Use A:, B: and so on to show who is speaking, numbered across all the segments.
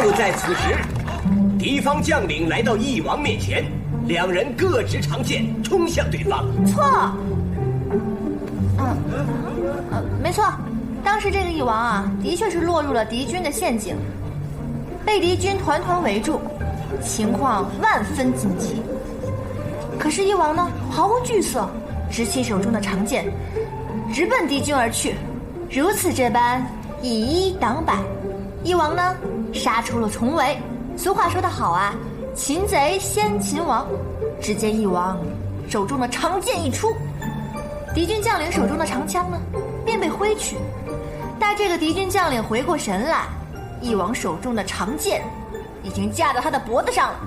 A: 就在此时，敌方将领来到翼王面前，两人各执长剑，冲向对方。
B: 错。没错，当时这个翼王啊，的确是落入了敌军的陷阱，被敌军团团围住，情况万分紧急。可是翼王呢，毫无惧色，执起手中的长剑，直奔敌军而去。如此这般，以一挡百，翼王呢，杀出了重围。俗话说得好啊，擒贼先擒王。只见翼王手中的长剑一出，敌军将领手中的长枪呢，便被挥去。待这个敌军将领回过神来，翼王手中的长剑已经架到他的脖子上了。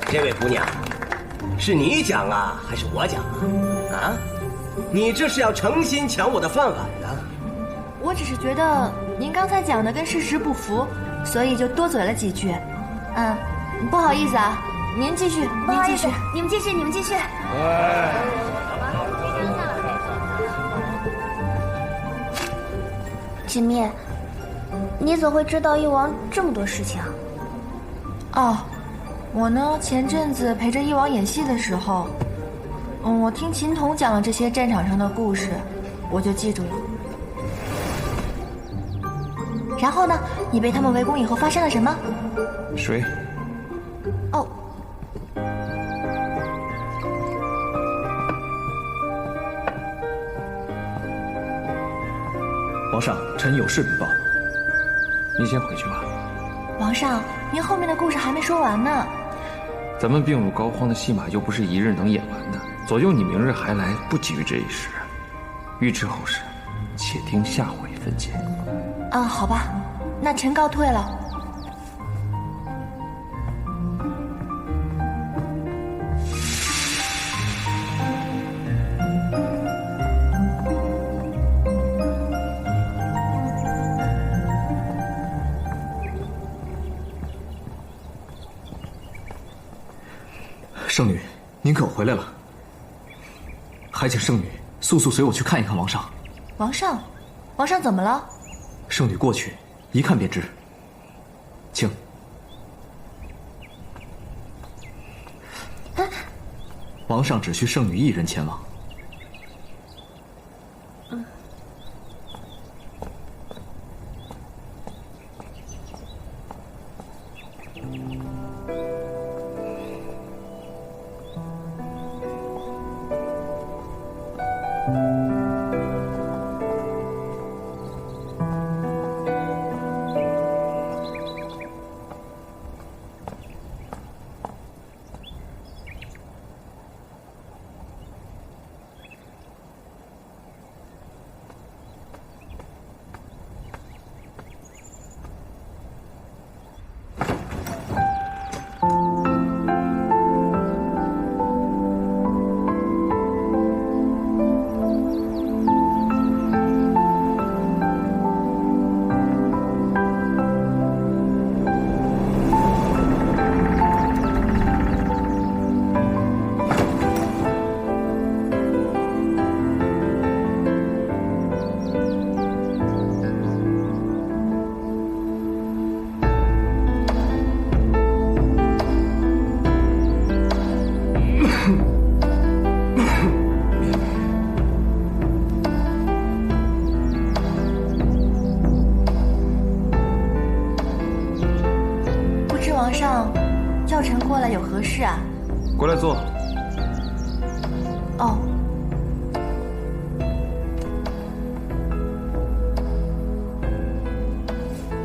A: 这位姑娘，是你讲啊，还是我讲啊？啊？你这是要诚心抢我的饭碗啊？
B: 我只是觉得您刚才讲的跟事实不符，所以就多嘴了几句。不好意思啊，您继续，您继续，你们继续，你们继续。
C: 锦觅，你怎会知道翼王这么多事情？
B: 哦，我呢，前阵子陪着翼王演戏的时候，我听秦童讲了这些战场上的故事，我就记住了。然后呢，你被他们围攻以后发生了什么？
D: 水。
B: 哦。
E: 皇上，臣有事禀报。
D: 你先回去吧。
B: 皇上，您后面的故事还没说完呢。
D: 咱们病入膏肓的戏码又不是一日能演完的，左右你明日还来，不急于这一时。欲知后事，且听下回分解。
B: 好吧，那臣告退了。
E: 圣女，您可回来了，还请圣女速速随我去看一看王上。
B: 王上，王上怎么了？
E: 圣女过去一看便知，请。王上只需圣女一人前往。
B: 皇上，叫臣过来有何事啊？
D: 过来坐。
B: 哦。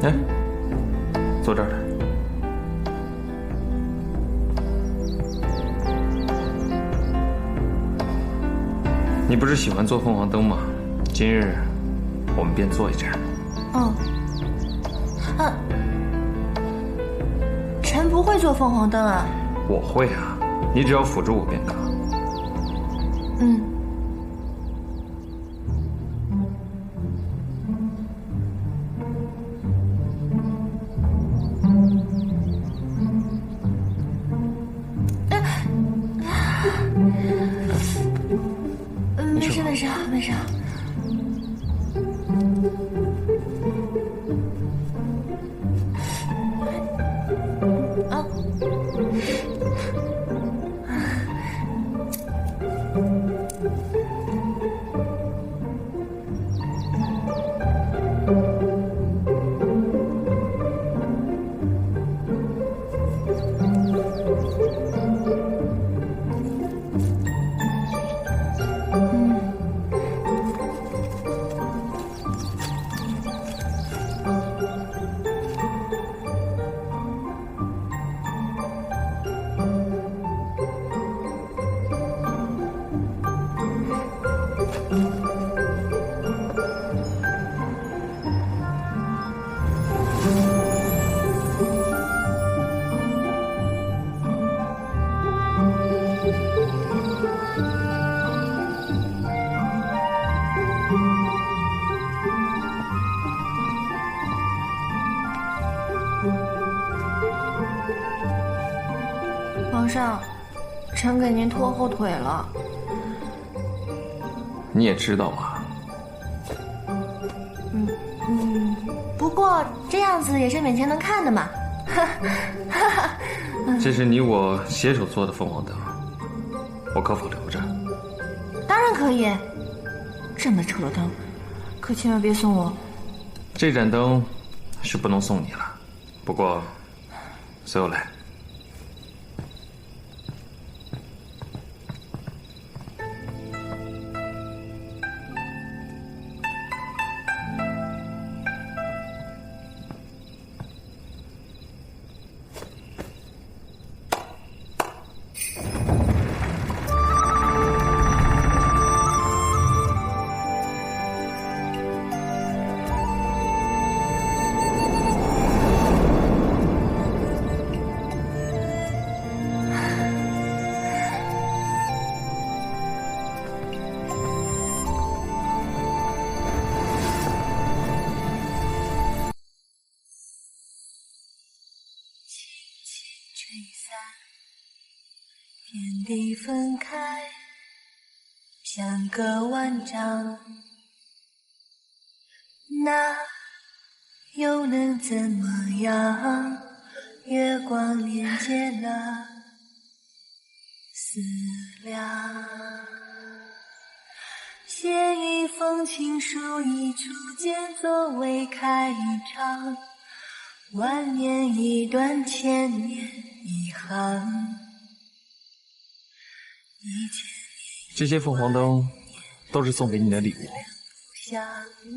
D: 哎，坐这儿来。你不是喜欢做凤凰灯吗？今日我们便做一盏。
B: 臣不会做凤凰灯啊。
D: 我会啊，你只要辅助我便可。
B: 皇上。啊！皇上，臣给您拖后腿了。
D: 你也知道嘛。
B: 不过这样子也是勉强能看的嘛。
D: 这是你我携手做的凤凰灯，我可否留着？
B: 当然可以。这么丑的灯，可千万别送我。
D: 这盏灯是不能送你了，不过随我来。
F: 天地分开，相隔万丈，那又能怎么样？月光连接了思量，写一封情书，一出间作为开场，万年一段，千年一行。
D: 这些凤凰灯都是送给你的礼物，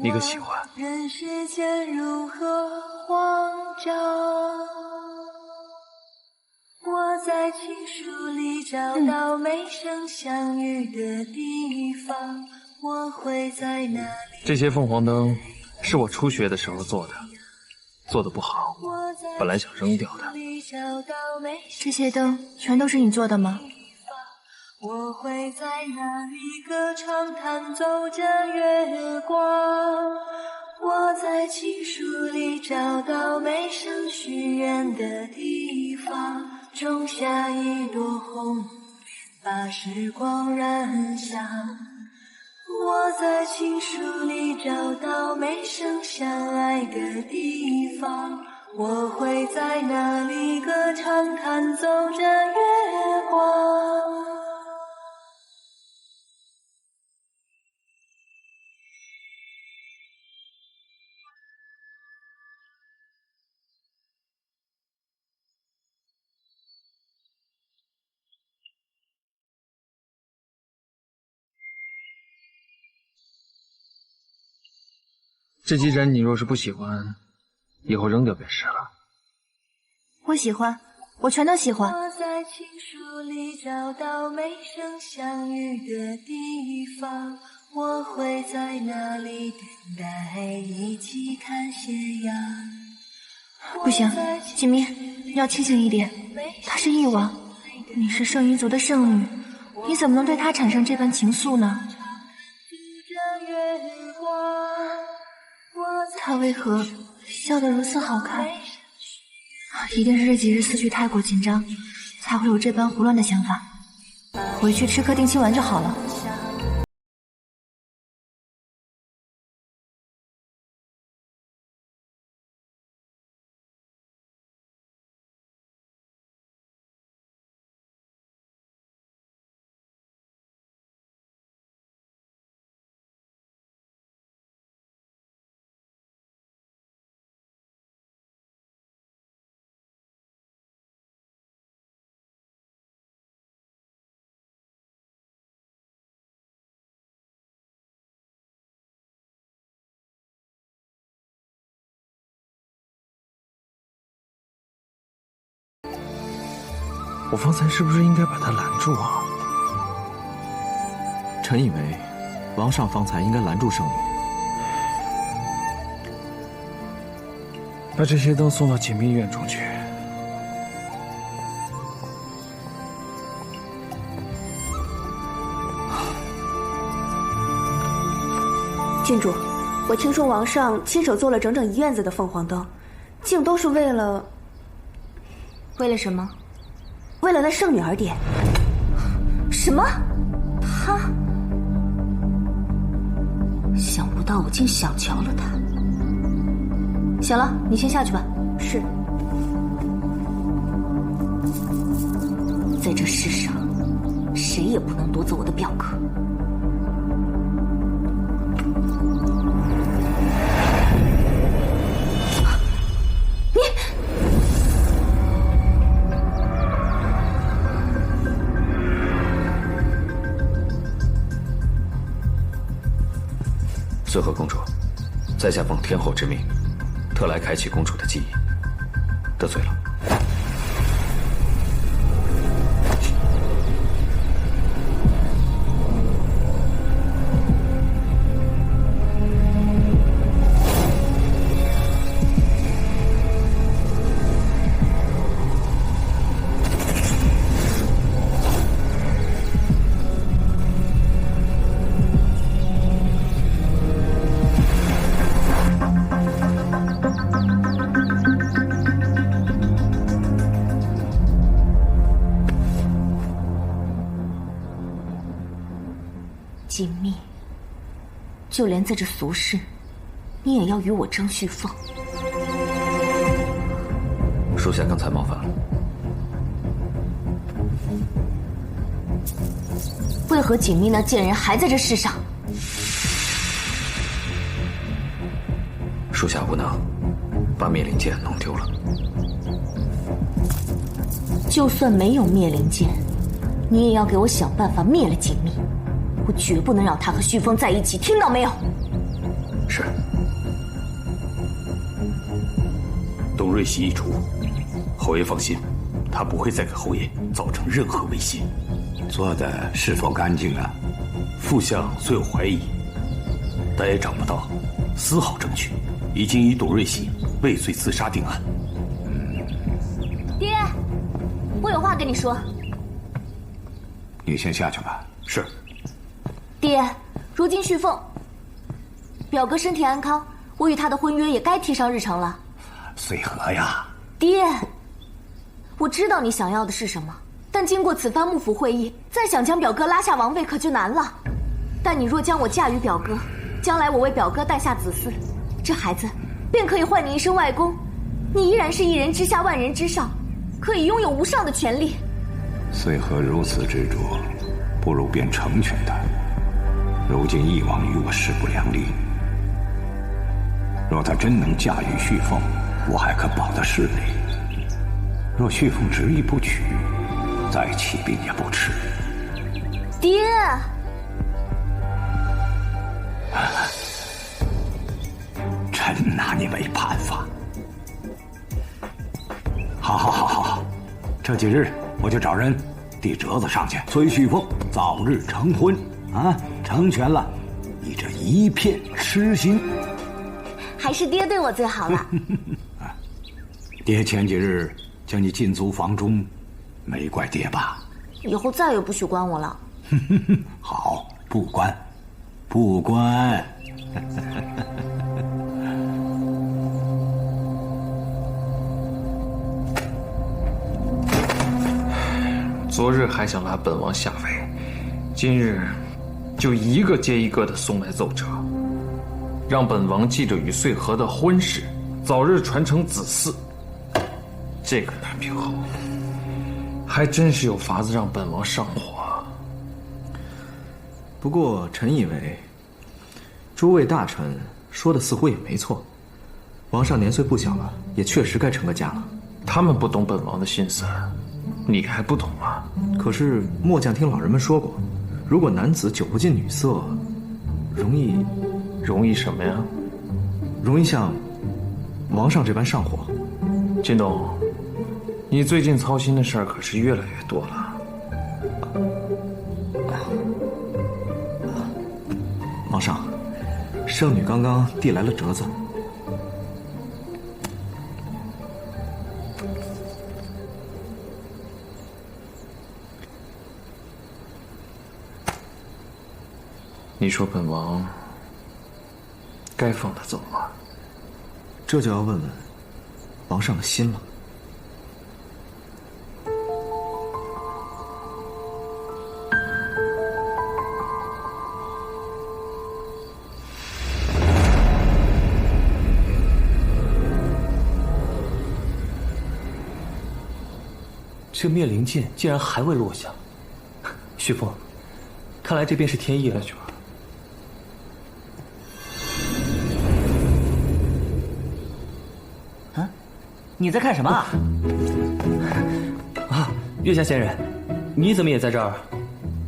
D: 你可喜欢？
F: 人世间如何慌张？我在情书里找到没生相遇的地方，我会在哪里？
D: 这些凤凰灯是我初学的时候做的，做得不好，本来想扔掉的。
B: 这些灯全都是你做的吗？
F: 我会在那里歌唱，弹奏着月光。我在情书里找到没生许愿的地方，种下一朵红莲，把时光燃香。我在情书里找到没生相爱的地方，我会在那里歌唱，弹奏着月光。
D: 这几盏你若是不喜欢，以后扔掉便是了。
B: 我喜欢，我全都喜欢。
F: 我在情书里找到没生相遇的地方，我会在那里等待，一起看斜阳。
B: 不行，锦觅，你要清醒一点。他是翼王，你是圣遗族的圣女，你怎么能对他产生这般情愫呢？他为何笑得如此好看？一定是这几日思绪太过紧张，才会有这般胡乱的想法。回去吃颗定心丸就好了。
D: 我方才是不是应该把他拦住啊？
E: 臣以为，王上方才应该拦住圣女。
D: 把这些灯送到锦密院中去。
G: 郡主，我听说王上亲手做了整整1院子的凤凰灯，竟都是为了
B: 什么？
G: 为了那圣女而点。
B: 什么？他？想不到我竟小瞧了他。行了，你先下去吧。
G: 是。
B: 在这世上，谁也不能夺走我的表哥。
H: 穗禾公主，在下奉天后之命，特来开启公主的记忆，得罪了。
B: 锦密，就连在这俗世，你也要与我争续凤。
H: 属下刚才冒犯了。
B: 为何锦密那贱人还在这世上？
H: 属下无能，把灭灵剑弄丢了。
B: 就算没有灭灵剑，你也要给我想办法灭了锦密。我绝不能让他和旭凤在一起，听到没有？
H: 是。
I: 董瑞喜一出，侯爷放心，他不会再给侯爷造成任何威胁。
J: 做的是否干净啊？
I: 副相虽有怀疑，但也找不到丝毫证据，已经以董瑞喜畏罪自杀定案。
B: 爹，我有话跟你说。
J: 你先下去吧。
I: 是。
B: 爹，如今旭凤表哥身体安康，我与他的婚约也该提上日程了。
J: 穗禾呀，
B: 爹，我知道你想要的是什么，但经过此番幕府会议，再想将表哥拉下王位可就难了。但你若将我嫁与表哥，将来我为表哥诞下子嗣，这孩子便可以唤你一声外公，你依然是一人之下万人之上，可以拥有无上的权利。
J: 穗禾如此执着，不如便成全他。如今翼王与我势不两立，若他真能驾驭旭凤，我还可保得势力；若旭凤执意不娶，再起兵也不迟。
B: 爹，
J: 臣拿你没办法。好，这几日我就找人递折子上去，催旭凤早日成婚。成全了你这一片痴心。
B: 还是爹对我最好了。
J: 爹前几日将你禁足房中，没怪爹吧？
B: 以后再也不许关我了。
J: 好，不关。
D: 昨日还想拉本王下位，今日就一个接一个的送来奏折，让本王记着与穗禾的婚事早日传承子嗣。这个南平侯还真是有法子让本王上火。
E: 不过臣以为，诸位大臣说的似乎也没错。王上年岁不小了，也确实该成个家了。
D: 他们不懂本王的心思，你还不懂吗？
E: 可是末将听老人们说过，如果男子久不近女色，容易什么呀？容易像王上这般上火。
D: 金东，你最近操心的事儿可是越来越多了。
E: 皇上，圣女刚刚递来了折子。
D: 你说本王该放他走吗？
E: 这就要问问皇上的心了。
K: 这灭灵剑竟然还未落下，旭凤，看来这便是天意了。
L: 啊，你在看什么啊？
K: 啊，月下仙人，你怎么也在这儿？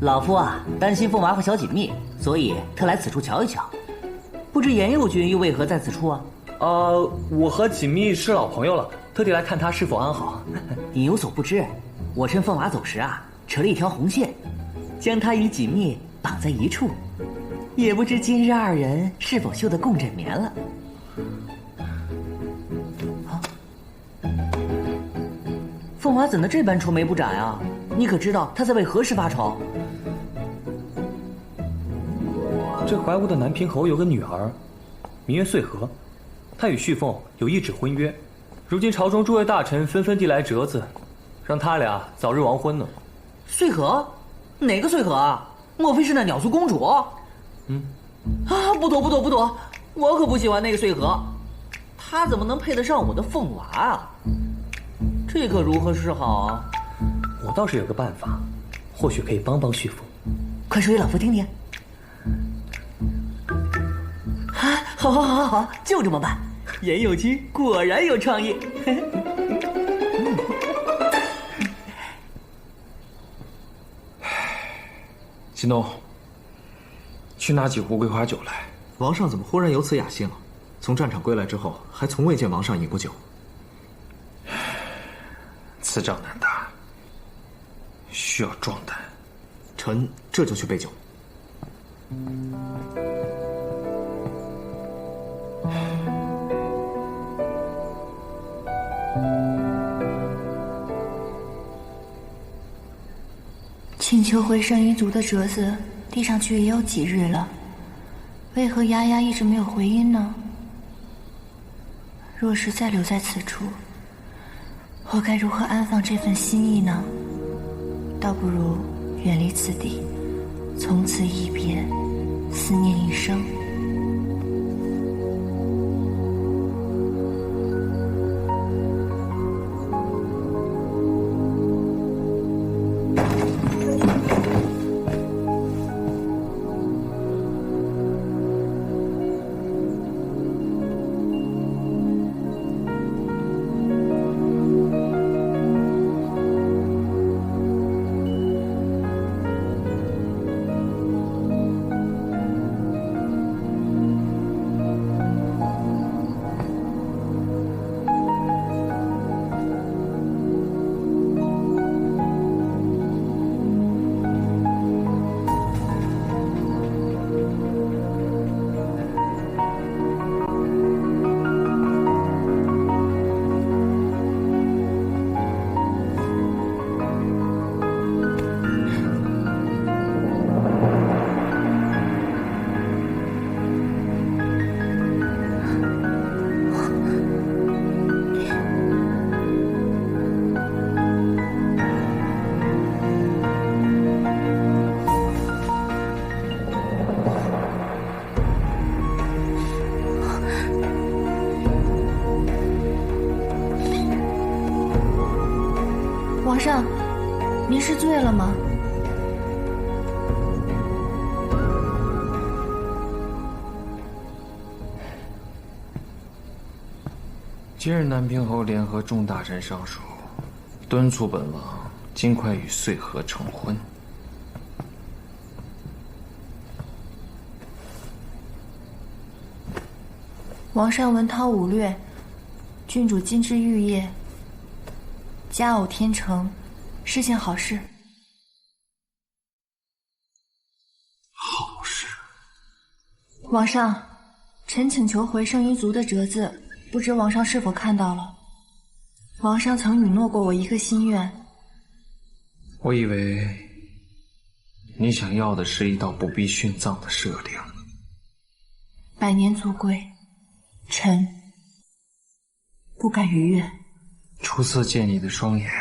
L: 老夫啊，担心凤娃和小锦觅，所以特来此处瞧一瞧。不知颜右军又为何在此处啊？
K: 我和锦觅是老朋友了，特地来看他是否安好。
L: 你有所不知，我趁凤娃走时啊，扯了一条红线，将他与锦觅绑在一处。也不知今日二人是否绣得共枕眠了。凤娃怎的这般愁眉不展啊？你可知道他在为何事发愁？
K: 这怀吾的南平侯有个女儿，名曰穗禾，她与旭凤有一纸婚约。如今朝中诸位大臣纷纷递来折子，让他俩早日完婚呢。
L: 穗禾？哪个穗禾啊？莫非是那鸟族公主？不妥不妥不妥，我可不喜欢那个穗禾，她怎么能配得上我的凤娃啊？这可如何是好啊？
K: 我倒是有个办法，或许可以帮帮旭凤。
L: 快说给老夫听听。好，就这么办。颜右军果然有创意。
D: 秦东，去拿几壶桂花酒来。
E: 王上怎么忽然有此雅兴？从战场归来之后，还从未见王上饮过酒。
D: 此仗难打，需要壮胆。
E: 臣这就去备酒。
B: 请求回圣医族的折子递上去也有几日了，为何丫丫一直没有回音呢？若是再留在此处，我该如何安放这份心意呢？倒不如远离此地，从此一别，思念一生。皇上，您是醉了吗？
D: 今日南平侯联合众大臣上书，敦促本王尽快与穗禾成婚。
B: 王上文韬武略，郡主金枝玉叶，佳偶天成，是件好事。
D: 好事。
B: 皇上，臣请求回圣衣族的折子，不知皇上是否看到了？皇上曾允诺过我一个心愿。
D: 我以为你想要的是一道不必殉葬的赦令。
B: 百年族规，臣不敢逾越。
D: 初次见你的双眼，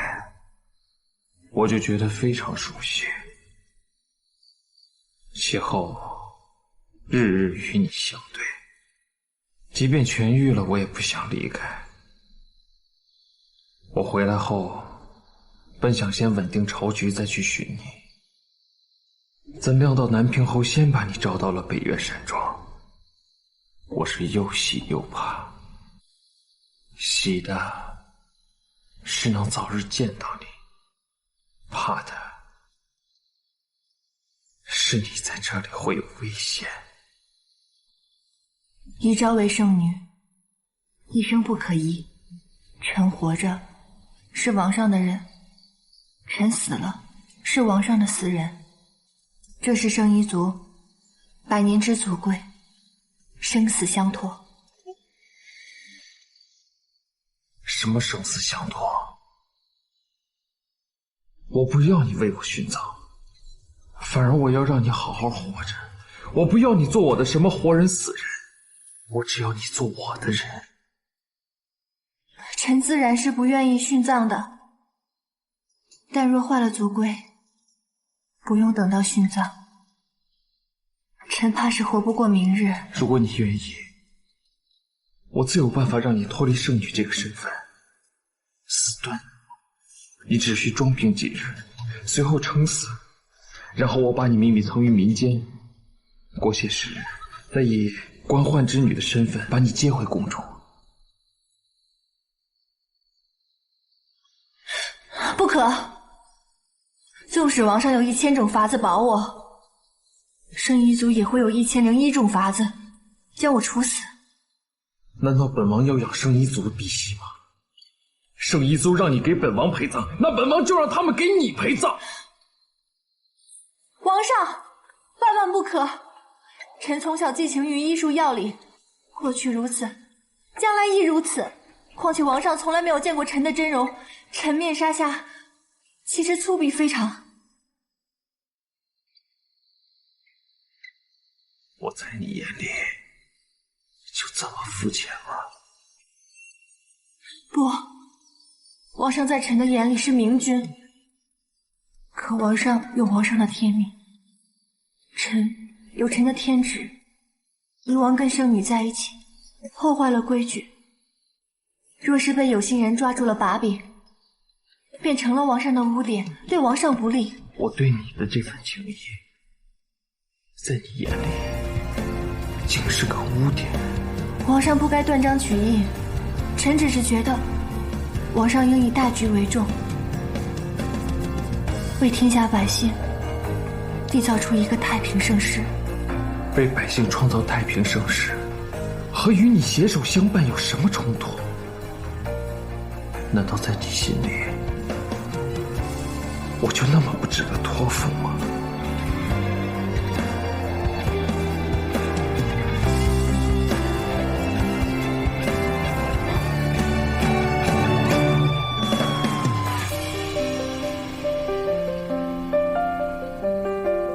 D: 我就觉得非常熟悉。其后日日与你相对，即便痊愈了，我也不想离开。我回来后，本想先稳定朝局，再去寻你，怎料到南平侯先把你招到了北岳山庄，我是又喜又怕。喜的是能早日见到你，怕的是你在这里会有危险。
B: 宜昭为圣女，一生不可移。臣活着是王上的人，臣死了是王上的死人。这是圣衣族百年之族规，生死相托。
D: 什么生死相托？我不要你为我殉葬，反而我要让你好好活着。我不要你做我的什么活人死人，我只要你做我的人。
B: 臣自然是不愿意殉葬的，但若坏了族规，不用等到殉葬，臣怕是活不过明日。
D: 如果你愿意，我自有办法让你脱离圣女这个身份。死遁，你只需装病几日，随后撑死，然后我把你秘密藏于民间，过些时日，再以官宦之女的身份把你接回宫中。
B: 不可！纵使王上有1000种法子保我，圣衣族也会有1001种法子将我处死。
D: 难道本王要养圣衣族的婢媳吗？圣衣族让你给本王陪葬，那本王就让他们给你陪葬。
B: 皇上，万万不可！臣从小寄情于医术药理，过去如此，将来亦如此。况且王上从来没有见过臣的真容，臣面纱下其实粗鄙非常。
D: 我在你眼里就这么肤浅吗？
B: 不，王上在臣的眼里是明君，可王上有王上的天命，臣有臣的天职。以王跟圣女在一起，破坏了规矩，若是被有心人抓住了把柄，便成了王上的污点，对王上不利。
D: 我对你的这份情谊，在你眼里竟是个污点。
B: 皇上不该断章取义，臣只是觉得王上应以大局为重，为天下百姓缔造出一个太平盛世。
D: 为百姓创造太平盛世，和与你携手相伴有什么冲突？难道在你心里，我就那么不值得托付吗？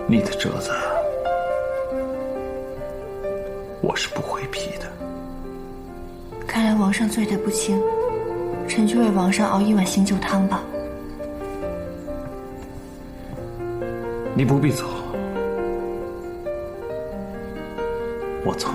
D: 你的折子，我是不会批的。
B: 看来王上罪得不轻，臣去为王上熬一碗醒酒汤吧。
D: 你不必走，我走。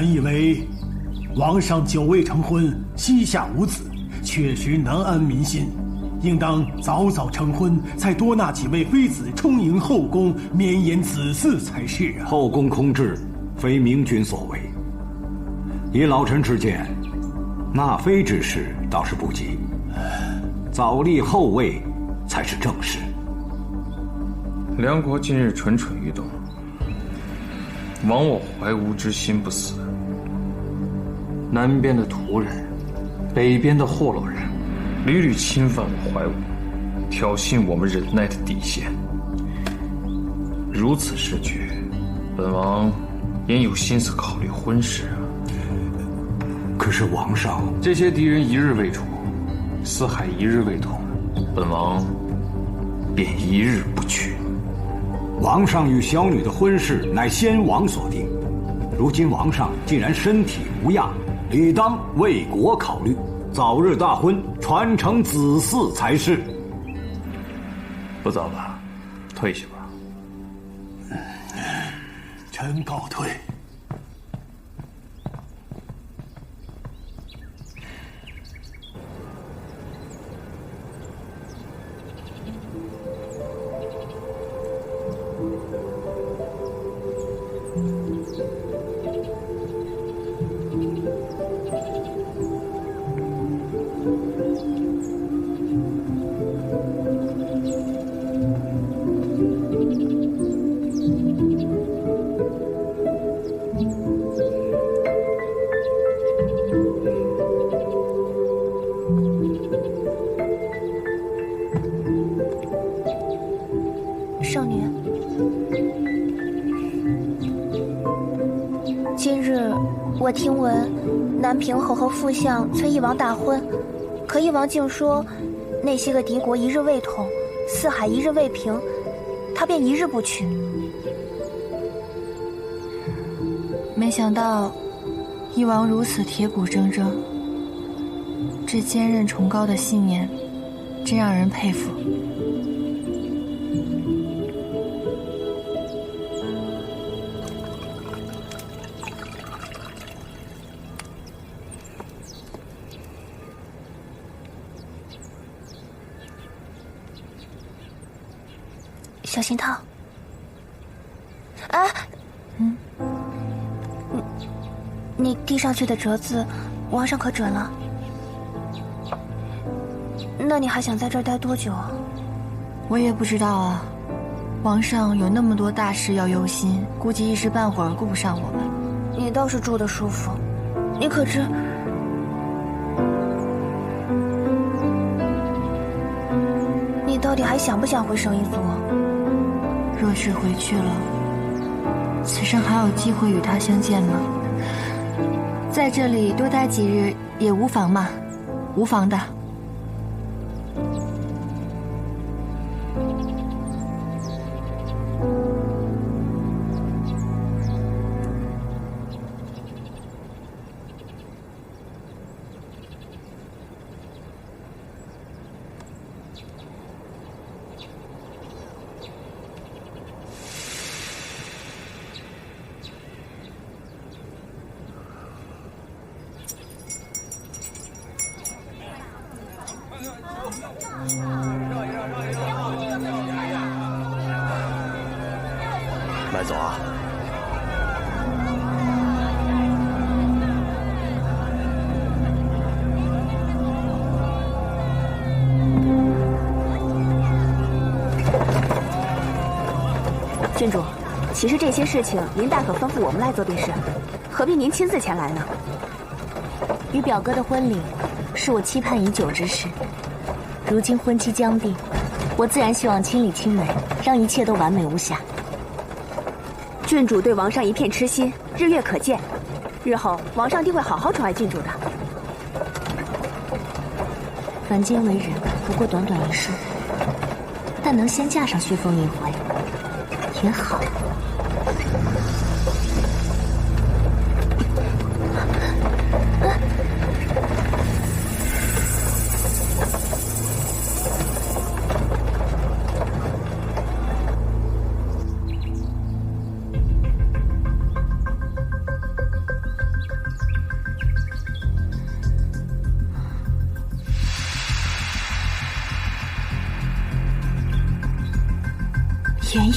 M: 臣以为，王上久未成婚，膝下无子，确实难安民心，应当早早成婚，才多纳几位妃子充盈后宫，绵延子嗣才是啊。
J: 后宫空置，非明君所为。以老臣之见，纳妃之事倒是不急，早立后位才是正事。
D: 梁国今日蠢蠢欲动，亡我怀吾之心不死。南边的屠人，北边的霍洛人，屡屡侵犯我怀吾，挑衅我们忍耐的底线。如此时局，本王焉有心思考虑婚事啊？
J: 可是王上，
D: 这些敌人一日未除，四海一日未同，本王便一日不娶。
J: 王上与小女的婚事乃先王所定，如今王上竟然身体无恙，理当为国考虑，早日大婚，传承子嗣才是。
D: 不早了，退下吧。
M: 臣告退。
C: 少女，今日我听闻南平侯和副相催翼王大婚，可翼王竟说那些个敌国一日未统，四海一日未平，他便一日不娶。
B: 没想到翼王如此铁骨铮铮，这坚韧崇高的信念真让人佩服。
C: 小心烫！啊，你递上去的折子，王上可准了？那你还想在这儿待多久啊？
B: 我也不知道啊，王上有那么多大事要忧心，估计一时半会儿顾不上我们。
C: 你倒是住得舒服，你可知？你到底还想不想回圣一族？
B: 若是回去了，此生还有机会与他相见吗？在这里多待几日也无妨嘛，无妨的。
A: 慢走啊！
G: 郡主，其实这些事情您大可吩咐我们来做便是，何必您亲自前来呢？
C: 与表哥的婚礼是我期盼已久之事，如今婚期将定，我自然希望亲力亲为，让一切都完美无瑕。
G: 郡主对王上一片痴心，日月可见。日后王上定会好好宠爱郡主的。
C: 凡间为人，不过短短一世，但能先嫁上旭凤一回，也好。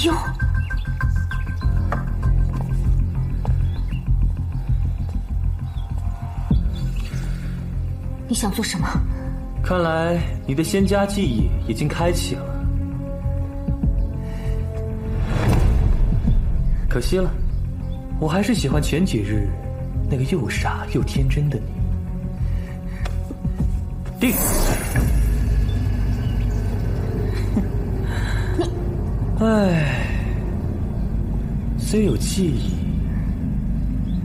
G: 佑，你想做什么？
K: 看来你的仙家记忆已经开启了，可惜了，我还是喜欢前几日那个又傻又天真的你。定。唉，虽有记忆，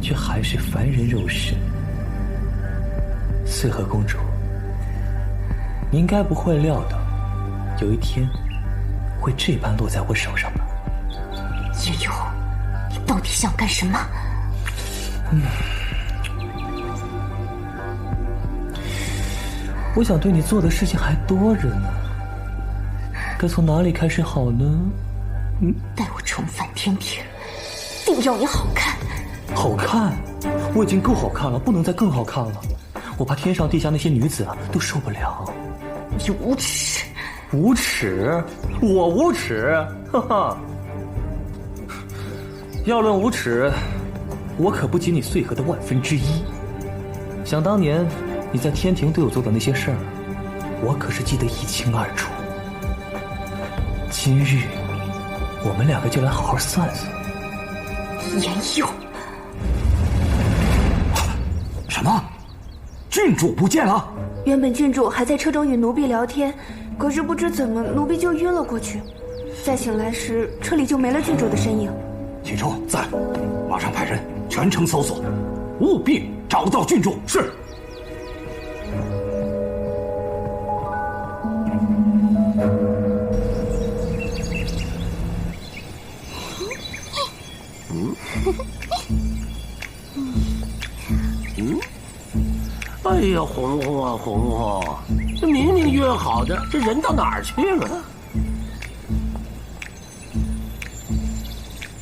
K: 却还是凡人肉身。穗禾公主，你应该不会料到，有一天会这般落在我手上吧？
G: 叶幽，你到底想干什么？
K: 我想对你做的事情还多着呢，该从哪里开始好呢？
G: 带我重返天庭，定要你好看。
K: 好看？我已经够好看了，不能再更好看了。我怕天上地下那些女子都受不了。
G: 你无耻！
K: 无耻？我无耻？哈哈！要论无耻，我可不及你穗禾的1/1000。想当年你在天庭对我做的那些事儿，我可是记得一清二楚。今日我们两个就来好好算算。
G: 颜佑，
J: 什么？郡主不见了？
G: 原本郡主还在车中与奴婢聊天，可是不知怎么奴婢就晕了过去。再醒来时，车里就没了郡主的身影。
J: 秦州在，马上派人全城搜索，务必找到郡主。是。
A: 哎呀，红红啊，红红，这明明约好的，这人到哪儿去了？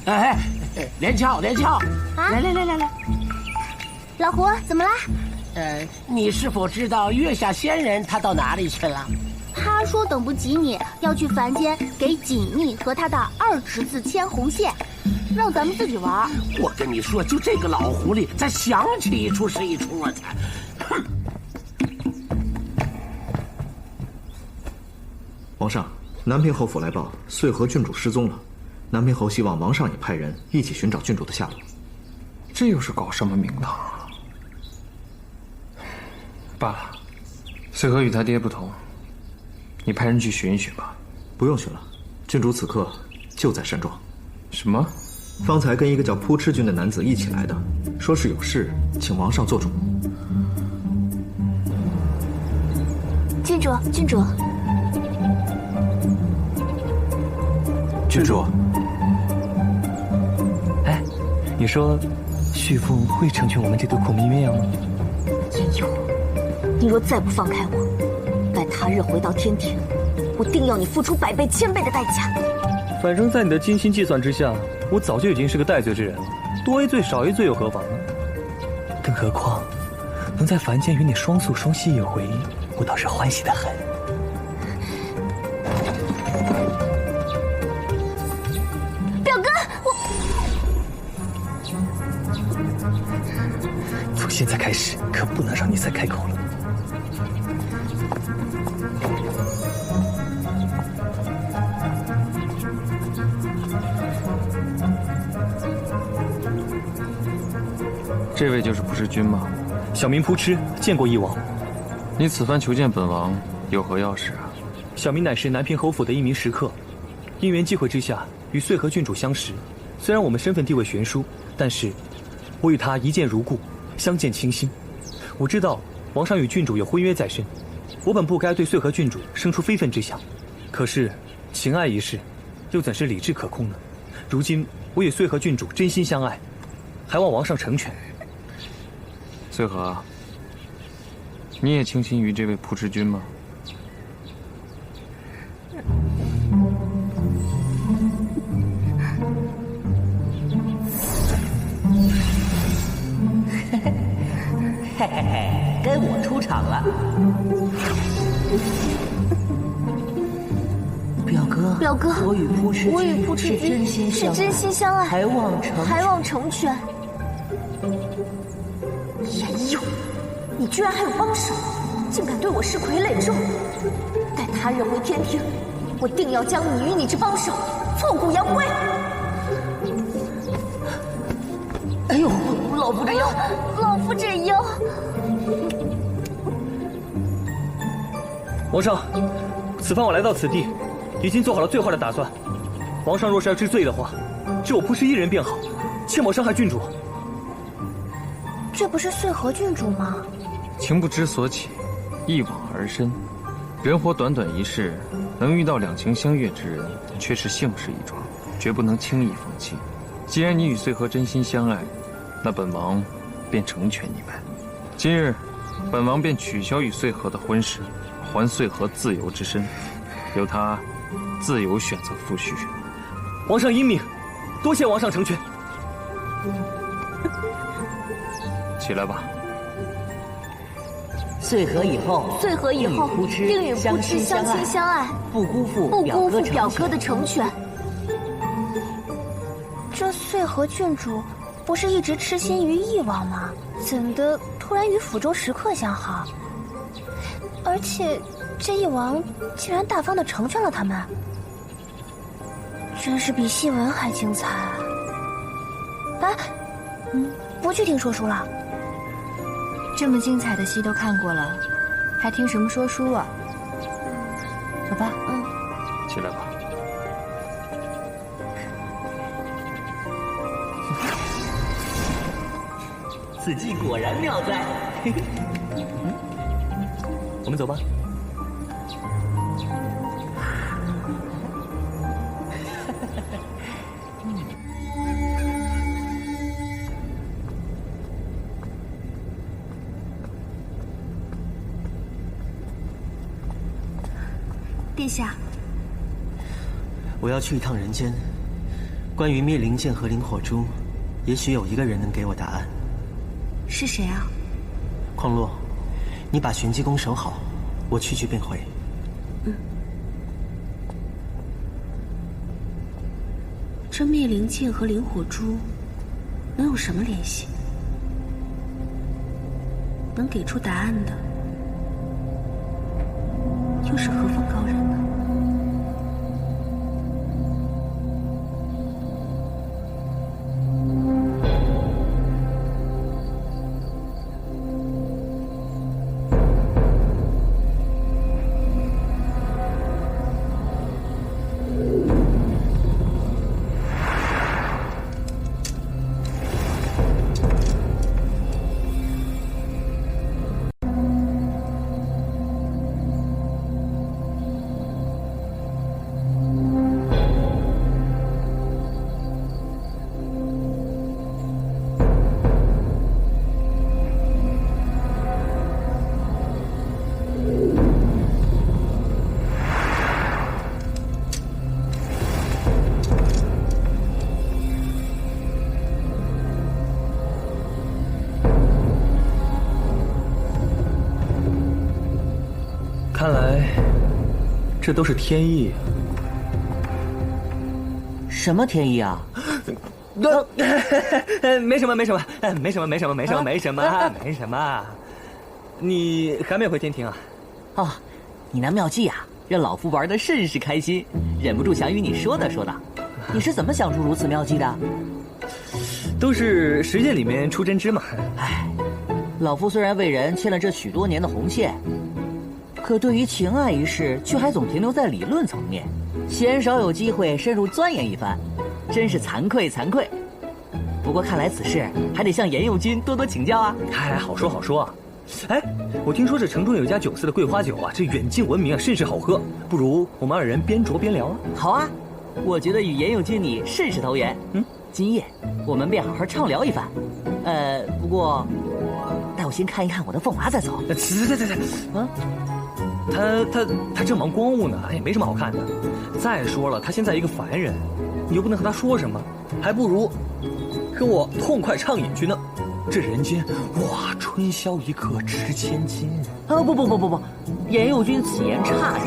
A: 哎，连翘，
C: 啊，
A: 来，
C: 老胡，怎么啦？
A: 你是否知道月下仙人他到哪里去了？
C: 他说等不及你，要去凡间给锦觅和他的2侄子牵红线，让咱们自己玩。
A: 我跟你说，就这个老狐狸，咱想起一出是一出啊！哼！
E: 皇上，南平侯府来报，穗禾郡主失踪了。南平侯希望王上也派人一起寻找郡主的下落。
D: 这又是搞什么名堂啊？罢了，穗禾与他爹不同，你派人去寻一寻吧。
E: 不用寻了，郡主此刻就在山庄。
D: 什么？
E: 方才跟一个叫扑哧君的男子一起来的，说是有事请王上做主。
C: 郡主，郡主，
E: 郡主。
K: 哎，你说旭凤会成全我们这对苦命鸳鸯吗？
G: 颜佑，你若再不放开我，待他日回到天庭，我定要你付出100倍、1000倍的代价。
K: 反正在你的精心计算之下，我早就已经是个戴罪之人了，多一罪少一罪又何妨呢？更何况，能在凡间与你双宿双栖一回，我倒是欢喜得很。
C: 表哥，
K: 从现在开始，可不能让你再开口了。
D: 这位就是扑哧君吗？
K: 小名扑哧，见过翼王。
D: 你此番求见本王，有何要事啊？
K: 小名乃是南平侯府的一名食客，因缘际会之下与穗禾郡主相识。虽然我们身份地位悬殊，但是我与他一见如故，相见倾心。我知道王上与郡主有婚约在身，我本不该对穗禾郡主生出非分之想，可是情爱一事，又怎是理智可控呢？如今我与穗禾郡主真心相爱，还望王上成全。
D: 穗禾，你也倾心于这位扑哧君吗？
L: 嘿嘿嘿，该我出场了。表哥，
F: 表哥，
L: 我与扑哧君
F: 是真心相爱，
L: 还
F: 望成全。
G: 严佑，你居然还有帮手，竟敢对我施傀儡咒！待他人为天庭，我定要将你与你之帮手挫骨扬灰！
L: 哎呦，老夫这腰，
F: 老夫这腰！
K: 皇上，此番我来到此地，已经做好了最坏的打算。皇上若是要治罪的话，只有扑哧一人便好，切莫伤害郡主。
C: 这不是穗禾郡主吗？
D: 情不知所起，一往而深。人活短短一世，能遇到两情相悦之人，却是幸事一桩，绝不能轻易放弃。既然你与穗禾真心相爱，那本王便成全你们。今日，本王便取消与穗禾的婚事，还穗禾自由之身，由他自由选择夫婿。
K: 皇上英明，多谢皇上成全。
D: 起来吧。
L: 穗禾以后，
F: 定与扑哧相亲相爱，
L: 不辜负
F: 表哥的成全。
C: 这穗禾郡主不是一直痴心于义王吗？怎的突然与府中食客相好？而且这义王竟然大方地成全了他们，真是比戏文还精彩。哎，不去听说书了。
B: 这么精彩的戏都看过了，还听什么说书啊？走吧。
D: 起来吧。
L: 此计果然妙哉。
K: 我们走吧。
G: 殿下，
N: 我要去一趟人间。关于灭灵剑和灵火珠，也许有一个人能给我答案。
G: 是谁啊？
N: 况洛，你把玄机宫守好，我去便回。
G: 这灭灵剑和灵火珠能有什么联系？能给出答案的又是何方高人呢？
K: 看来，这都是天意。
L: 什么天意啊？
K: 没什么。你还没回天庭啊？
L: 哦，你那妙计啊，让老夫玩得甚是开心，忍不住想与你说道。你是怎么想出如此妙计的？
K: 都是实践里面出真知嘛。
L: 唉，老夫虽然为人牵了这许多年的红线，可对于情爱一事，却还总停留在理论层面，鲜少有机会深入钻研一番，真是惭愧。不过看来此事还得向严佑君多多请教啊。
K: 好说啊。哎，我听说这城中有一家酒肆的桂花酒啊，这远近闻名啊，甚是好喝。不如我们二人边酌边聊啊？
L: 好啊，我觉得与严佑君你甚是投缘。今夜我们便好好畅聊一番。不过待我先看一看我的凤娃再走。
K: 他正忙光务呢，也没什么好看的。再说了，他现在一个凡人，你又不能和他说什么，还不如跟我痛快畅饮去呢。这人间，哇，春宵一刻值千金。
L: 不，严佑君此言差矣。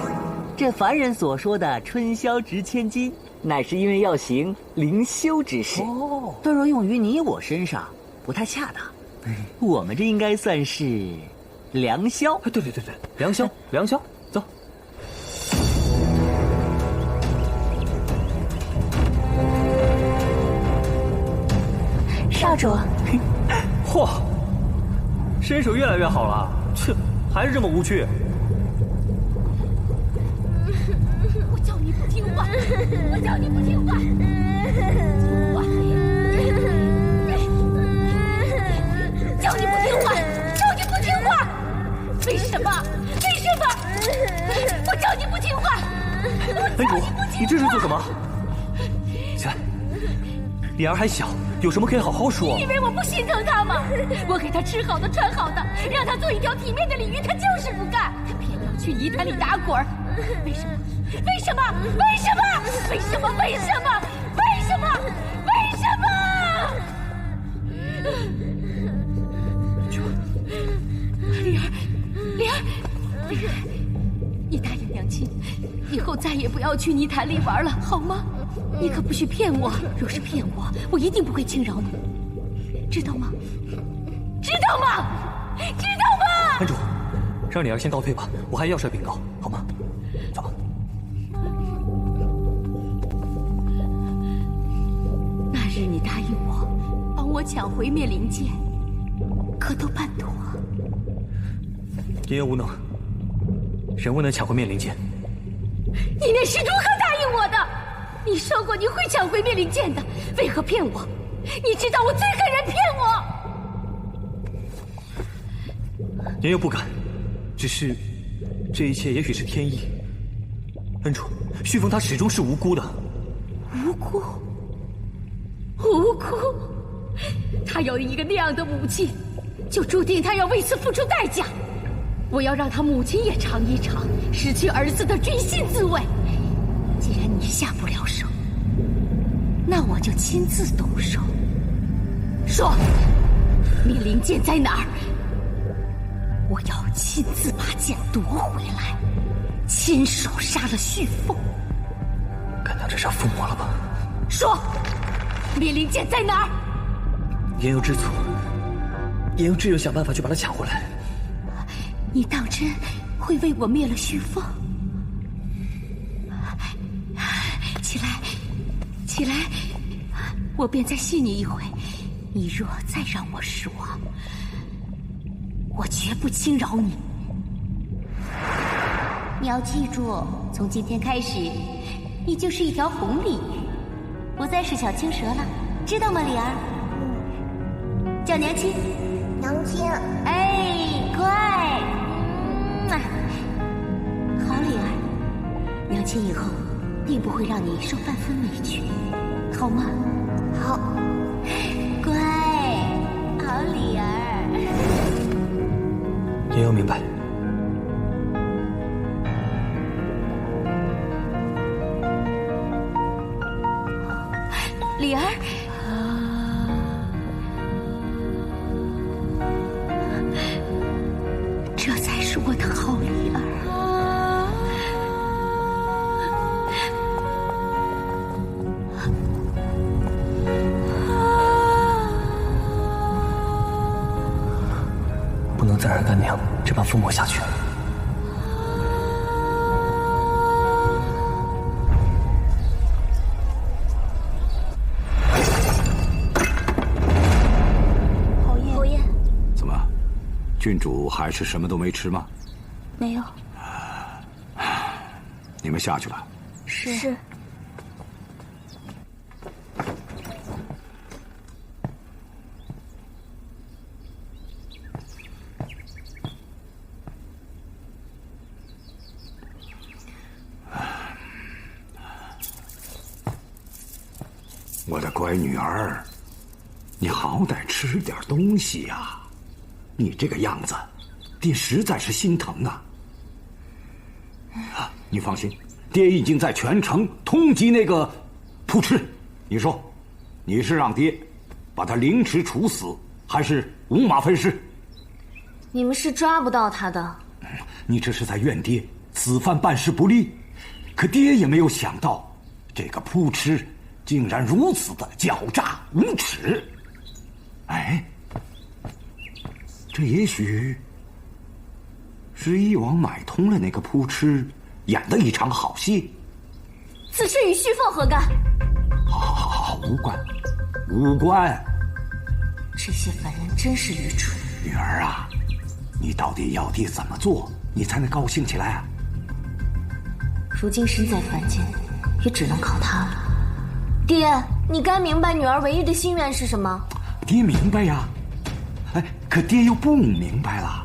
L: 这凡人所说的春宵值千金，乃是因为要行灵修之事。哦，但若用于你我身上，不太恰当。我们这应该算是良宵。
K: 对，良宵，良宵，走。
C: 少主，
K: 嚯，身手越来越好了，切，还是这么无趣。
G: 我叫你不听话，我叫你不听话，叫你不听话，叫你不听话，为什么？为什么？我叫你不听话，
K: 恩主，你这是做什么？起来，李儿还小，有什么可以好好说。
G: 你以为我不心疼他吗？我给他吃好的穿好的，让他做一条体面的鲤鱼，他就是不干，他偏要去泥潭里打滚。为什么？为什么？为什么？为什么？为什么？为什么？为什么？李儿，你答应娘亲，以后再也不要去泥潭里玩了，好吗？你可不许骗我，若是骗我，我一定不会轻饶你，知道吗？知道吗？知道吗？
K: 恩主，让李儿先告退吧，我还要帅禀告，好吗？走吧。
G: 那日你答应我，帮我抢回灭灵剑，可都办妥？
K: 爷爷无能，人未能抢回灭灵剑。
G: 你那是如何答应我的？你说过你会抢回灭灵剑的，为何骗我？你知道我最恨人骗我。
K: 爷爷不敢，只是这一切也许是天意。恩主，旭凤他始终是无辜的。
G: 无辜？无辜？他有一个那样的母亲，就注定他要为此付出代价。我要让他母亲也尝一尝失去儿子的军心滋味。既然你下不了手，那我就亲自动手。说，灭灵剑在哪儿？我要亲自把剑夺回来，亲手杀了旭凤。
K: 敢当真杀父母了吧？
G: 说，灭灵剑在哪儿？
K: 言有知错，言有只有想办法去把它抢回来。
G: 你当真会为我灭了旭凤？起来，起来，我便再信你一回。你若再让我失望，我绝不轻饶你。你要记住，从今天开始，你就是一条红鲤鱼，不再是小青蛇了，知道吗，李儿？叫娘亲。
C: 娘亲。
G: 哎，乖。好，李儿，娘亲以后定不会让你受半分委屈，好吗？
C: 好。
G: 乖，好李儿。
K: 也要明白。
G: 李儿，这才是我的好李儿。
K: 不能再让干娘这般疯魔下去。
C: 侯爷，
J: 怎么，郡主还是什么都没吃吗？
C: 没有。
J: 你们下去吧。
C: 是。
J: 我的乖女儿，你好歹吃点东西呀！你这个样子，爹实在是心疼啊！你放心，爹已经在全城通缉那个扑哧。你说，你是让爹把他凌迟处死，还是五马分尸？
O: 你们是抓不到他的。
J: 你这是在怨爹，此番办事不力，可爹也没有想到，这个扑哧竟然如此的狡诈无耻。哎，这也许是翼王买通了那个扑哧，演的一场好戏。
G: 此事与旭凤何干？
J: 好，无关，无关。
G: 这些凡人真是愚蠢。
J: 女儿啊，你到底要爹怎么做，你才能高兴起来啊？
G: 如今身在凡间，也只能靠他了。
C: 爹，你该明白女儿唯一的心愿是什么。
J: 爹明白呀，哎，可爹又不明白了，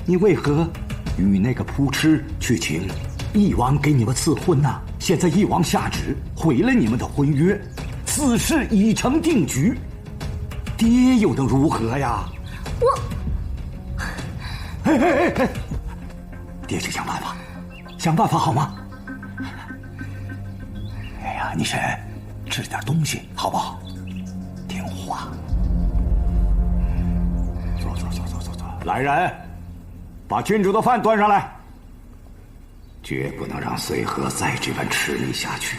J: 你为何与那个扑哧去请翼王给你们赐婚呢？现在翼王下旨毁了你们的婚约，此事已成定局，爹又能如何呀？哎，爹去想办法，想办法好吗？哎呀，你先吃点东西好不好？听话。坐，来人，把郡主的饭端上来。绝不能让穗禾再这般吃你下去。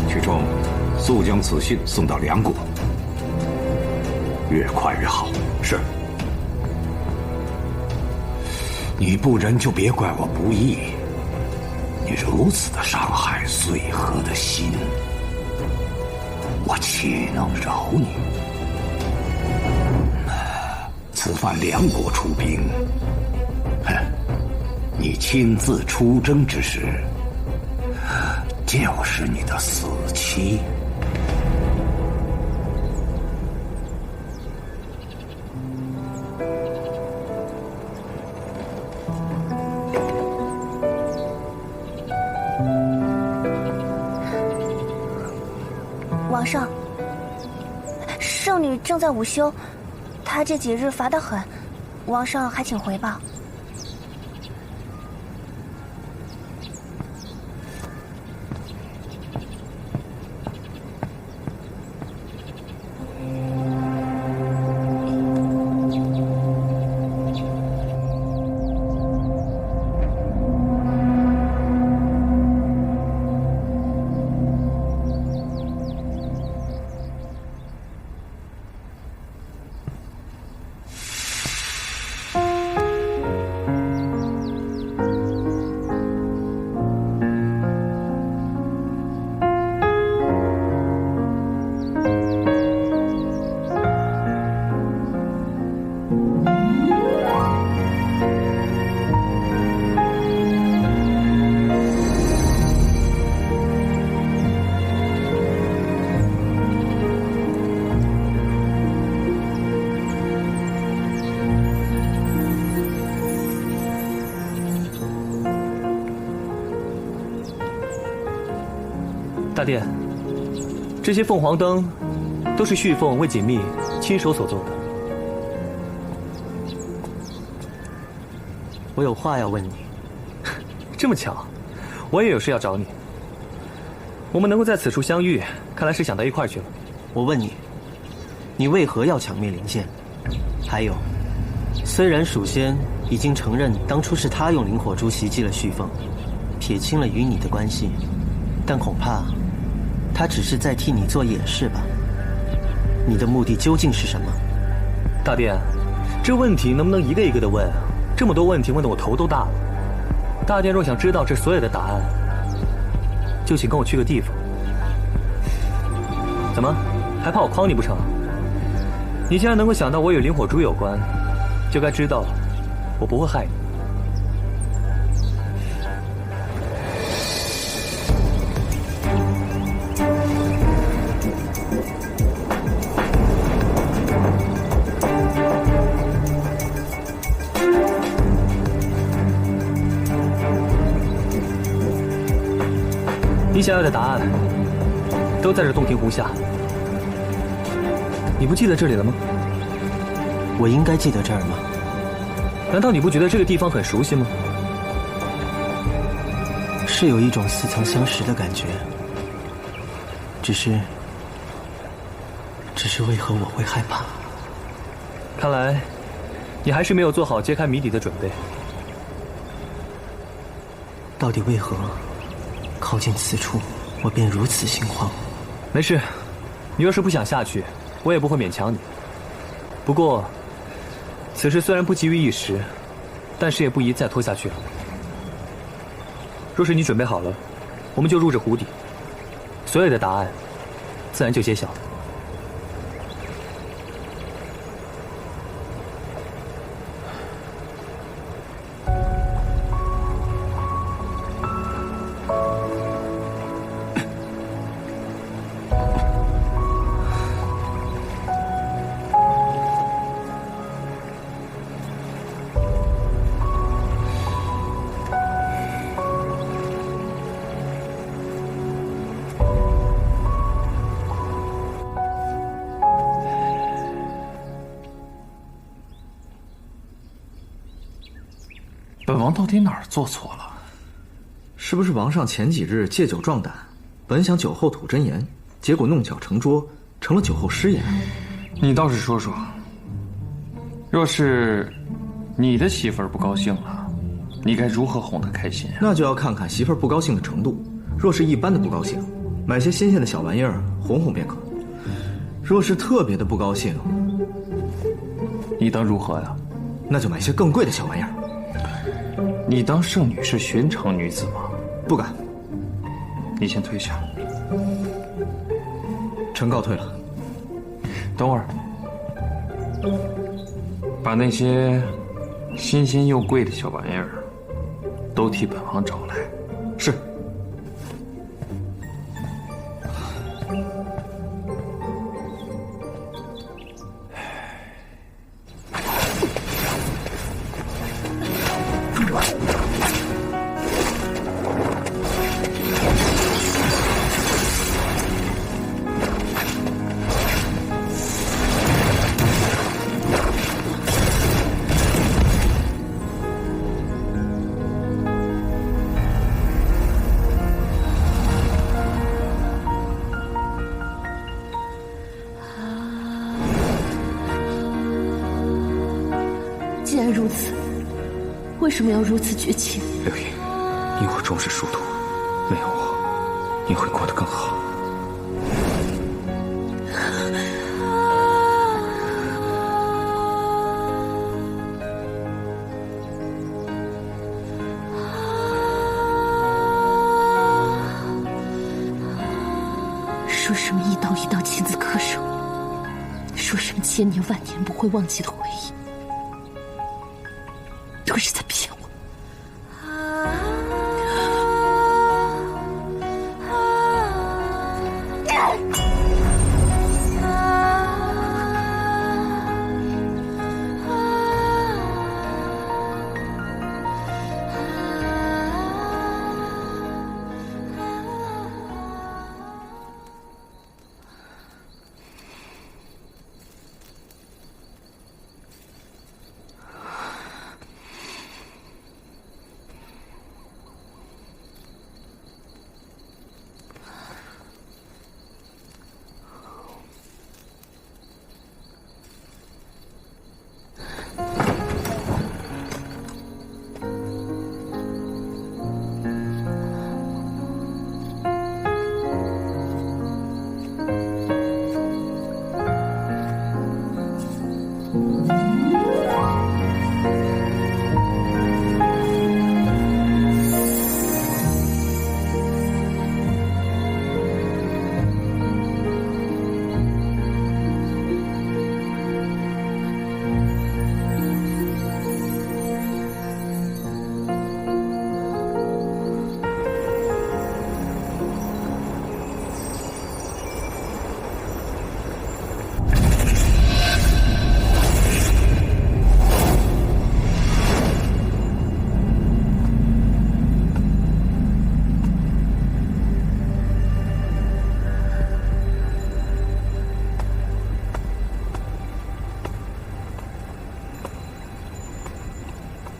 J: 曲冲，速将此信送到梁国，越快越好。是。你不仁就别怪我不义，你如此的伤害穗禾的心，我岂能饶你？此番梁国出兵，哼，你亲自出征之时，就是你的死期。
C: 皇上，圣女正在午休，她这几日乏得很，皇上还请回吧。
K: 大殿，这些凤凰灯都是旭凤为锦觅亲手所做的。
N: 我有话要问你。
K: 这么巧，我也有事要找你。我们能够在此处相遇，看来是想到一块儿去了。
N: 我问你，你为何要抢灭灵剑？还有，虽然蜀仙已经承认当初是他用灵火珠袭击了旭凤，撇清了与你的关系，但恐怕他只是在替你做掩饰吧？你的目的究竟是什么？
K: 大殿，这问题能不能一个一个的问？这么多问题问得我头都大了。大殿若想知道这所有的答案，就请跟我去个地方。怎么，还怕我诓你不成？你既然能够想到我与灵火珠有关，就该知道我不会害你。你想要的答案都在这洞庭湖下，你不记得这里了吗？
N: 我应该记得这儿吗？
K: 难道你不觉得这个地方很熟悉吗？
N: 是有一种似曾相识的感觉，只是为何我会害怕？
K: 看来，你还是没有做好揭开谜底的准备。
N: 到底为何靠近此处，我便如此心慌？
K: 没事，你若是不想下去，我也不会勉强你。不过，此事虽然不急于一时，但是也不宜再拖下去了。若是你准备好了，我们就入这湖底，所有的答案自然就揭晓了。
D: 本王到底哪儿做错了？
E: 是不是王上前几日借酒壮胆，本想酒后吐真言，结果弄巧成拙，成了酒后失言？
D: 你倒是说说，若是你的媳妇儿不高兴了，你该如何哄她开心？
E: 那就要看看媳妇儿不高兴的程度。若是一般的不高兴，买些新鲜的小玩意儿哄哄便可；若是特别的不高兴，
D: 你当如何呀？
E: 那就买些更贵的小玩意儿。
D: 你当圣女是寻常女子吗？
E: 不敢。
D: 你先退下。
E: 臣告退了。
D: 等会儿，把那些新鲜又贵的小玩意儿都替本王找来。
E: 是。
G: 既然如此，为什么要如此绝情？
H: 刘盈，你我终是殊途，没有我，你会过得更好。
G: 说什么一刀一刀亲自恪守，说什么千年万年不会忘记的回忆，都是在骗我。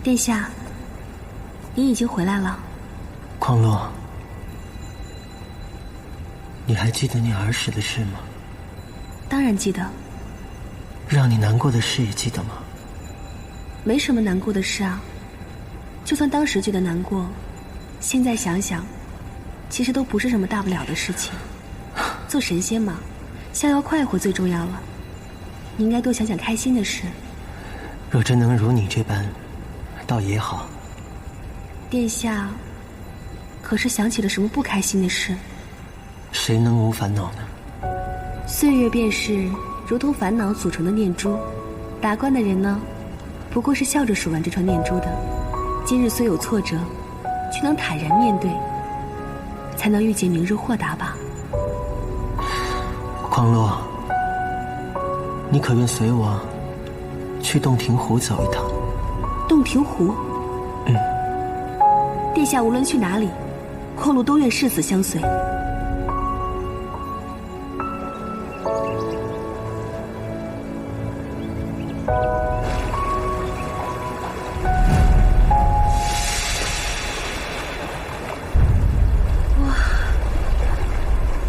C: 殿下，您已经回来了。
N: 况洛，你还记得你儿时的事吗？
C: 当然记得。
N: 让你难过的事也记得吗？
O: 没什么难过的事啊。就算当时觉得难过，现在想想，其实都不是什么大不了的事情。做神仙嘛，逍遥快活最重要了。你应该多想想开心的事。
N: 若真能如你这般，倒也好。
O: 殿下，可是想起了什么不开心的事？
N: 谁能无烦恼呢？
O: 岁月便是如同烦恼组成的念珠，达观的人呢，不过是笑着数完这串念珠的。今日虽有挫折，却能坦然面对，才能遇见明日豁达吧。
N: 匡洛，你可愿随我去洞庭湖走一趟？
O: 洞庭湖？殿下无论去哪里，匡洛都愿誓死相随。哇，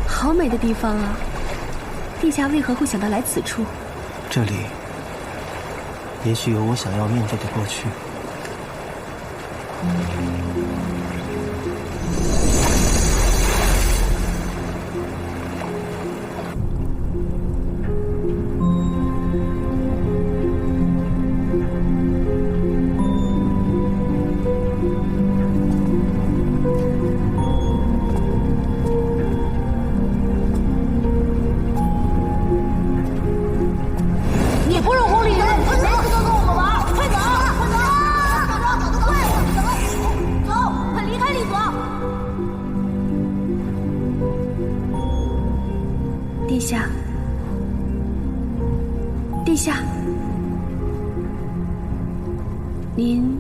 O: 好美的地方啊！殿下为何会想到来此处？
N: 这里也许有我想要面对的过去。
F: 你不是狐狸人，谁知道跟我们玩？快走！快走！走，快离开利索！
O: 殿下，殿下，您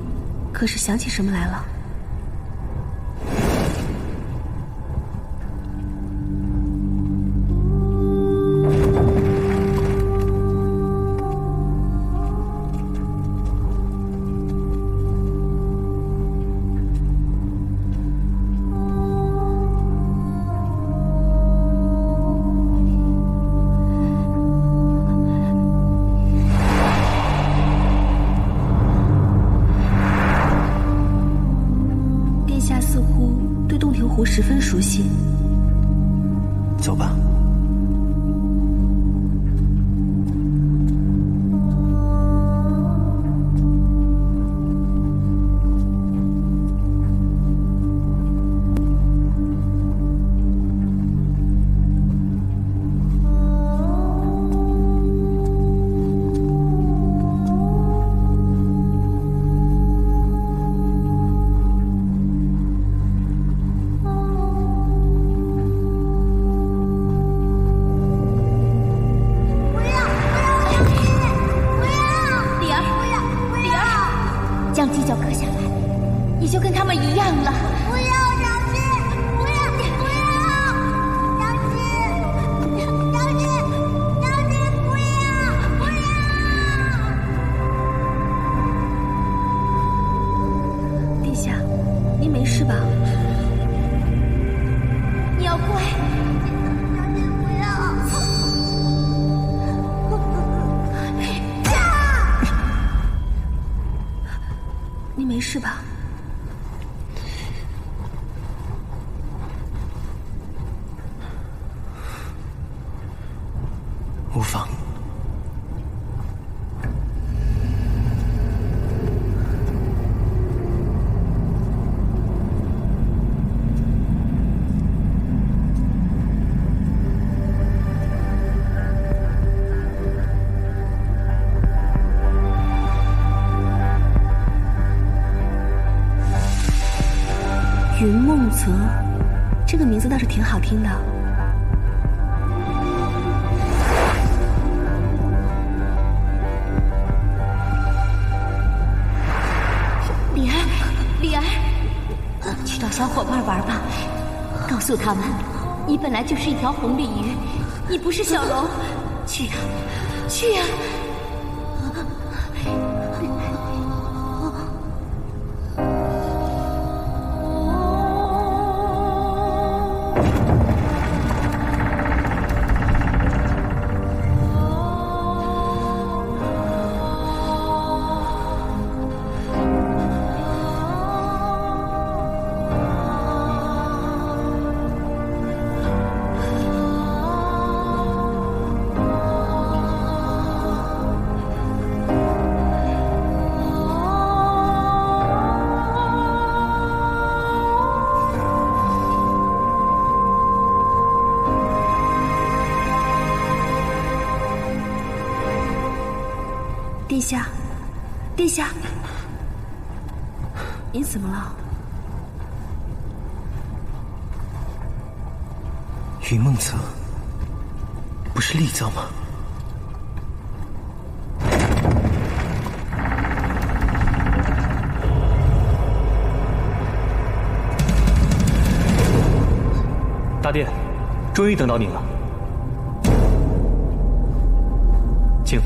O: 可是想起什么来了？十分熟悉。
N: 走吧。
G: 将犄角割下来，你就跟他们一样了。
F: 不要，长青！不要！不要！长青！长青！长青！不要！不要！
O: 殿下，您没事吧？
G: 你要乖。
F: 长青，不要！
O: 您没事吧？
N: 无妨。
O: 云梦泽，这个名字倒是挺好听的。
G: 李儿，李儿，去找小伙伴玩吧，告诉他们，你本来就是一条红鲤鱼，你不是小龙。去呀，去呀！
O: 殿下，殿下，您怎么了？
N: 云梦泽，不是厉藏吗？
K: 大殿，终于等到您了，请。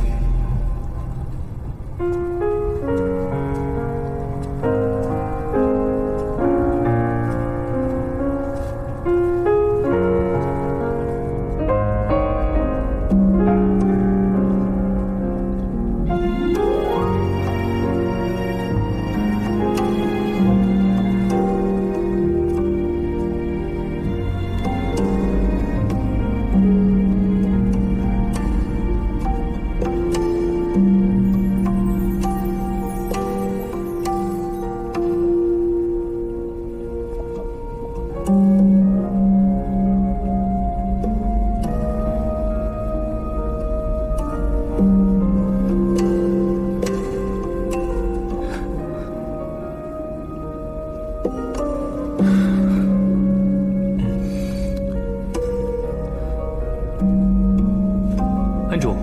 K: 恩主，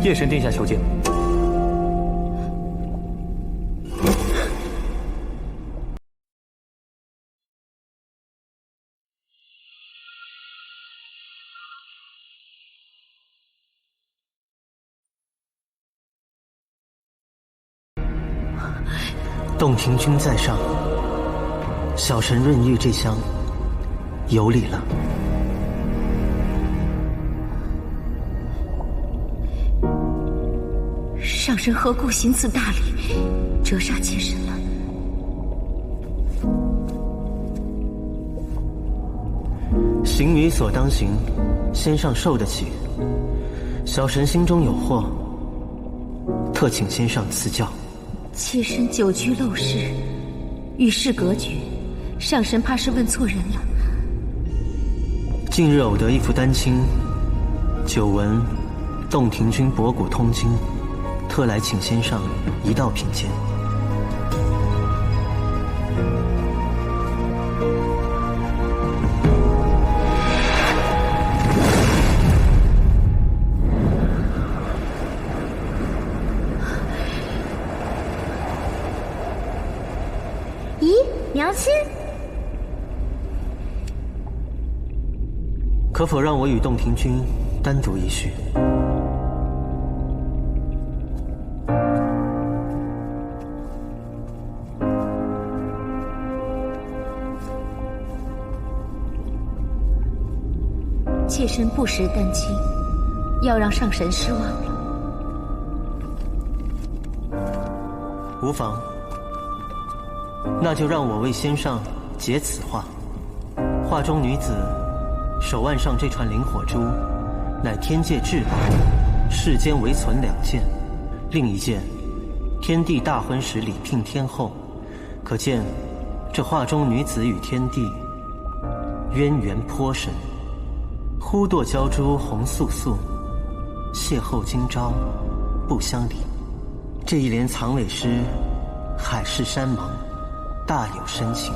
K: 夜神殿下求见。
N: 洞庭君在上，小神润玉这厢有礼了。
G: 上神何故行此大礼，折煞妾身了？
N: 行于所当行，先上受得起。小神心中有惑，特请先上赐教。
G: 妾身久居陋室，与世隔绝，上神怕是问错人了。
N: 近日偶得一幅丹青，久闻洞庭君博古通今，特来请先上一道品鉴。
B: 娘亲，
N: 可否让我与洞庭君单独一叙？
G: 妾身不识丹青，要让上神失望了。
N: 无妨。那就让我为先上解此画。画中女子手腕上这串灵火珠，乃天界至宝，世间唯存2件。另一件，天帝大婚时礼聘天后，可见这画中女子与天帝渊源颇深。忽堕娇珠红素素，邂逅今朝不相离。这一联藏尾诗，海誓山盟，大有深情。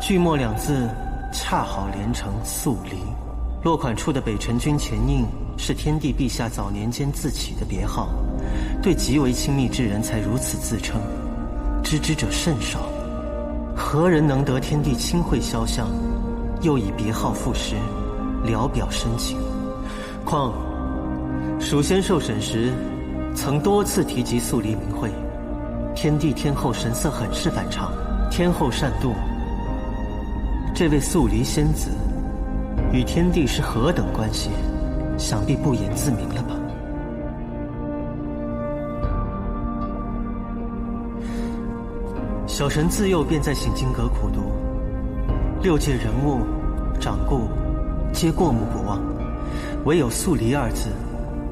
N: 句末2字恰好连成素离。落款处的北辰君前印是天帝陛下早年间自起的别号，对极为亲密之人才如此自称，知之者甚少。何人能得天帝亲会肖像，又以别号赋诗，聊表深情？况蜀先受审时，曾多次提及素离名讳。天帝天后神色很是反常，天后善妒。这位素离仙子与天帝是何等关系，想必不言自明了吧？小神自幼便在醒经阁苦读，6界人物、掌故皆过目不忘，唯有素离2字，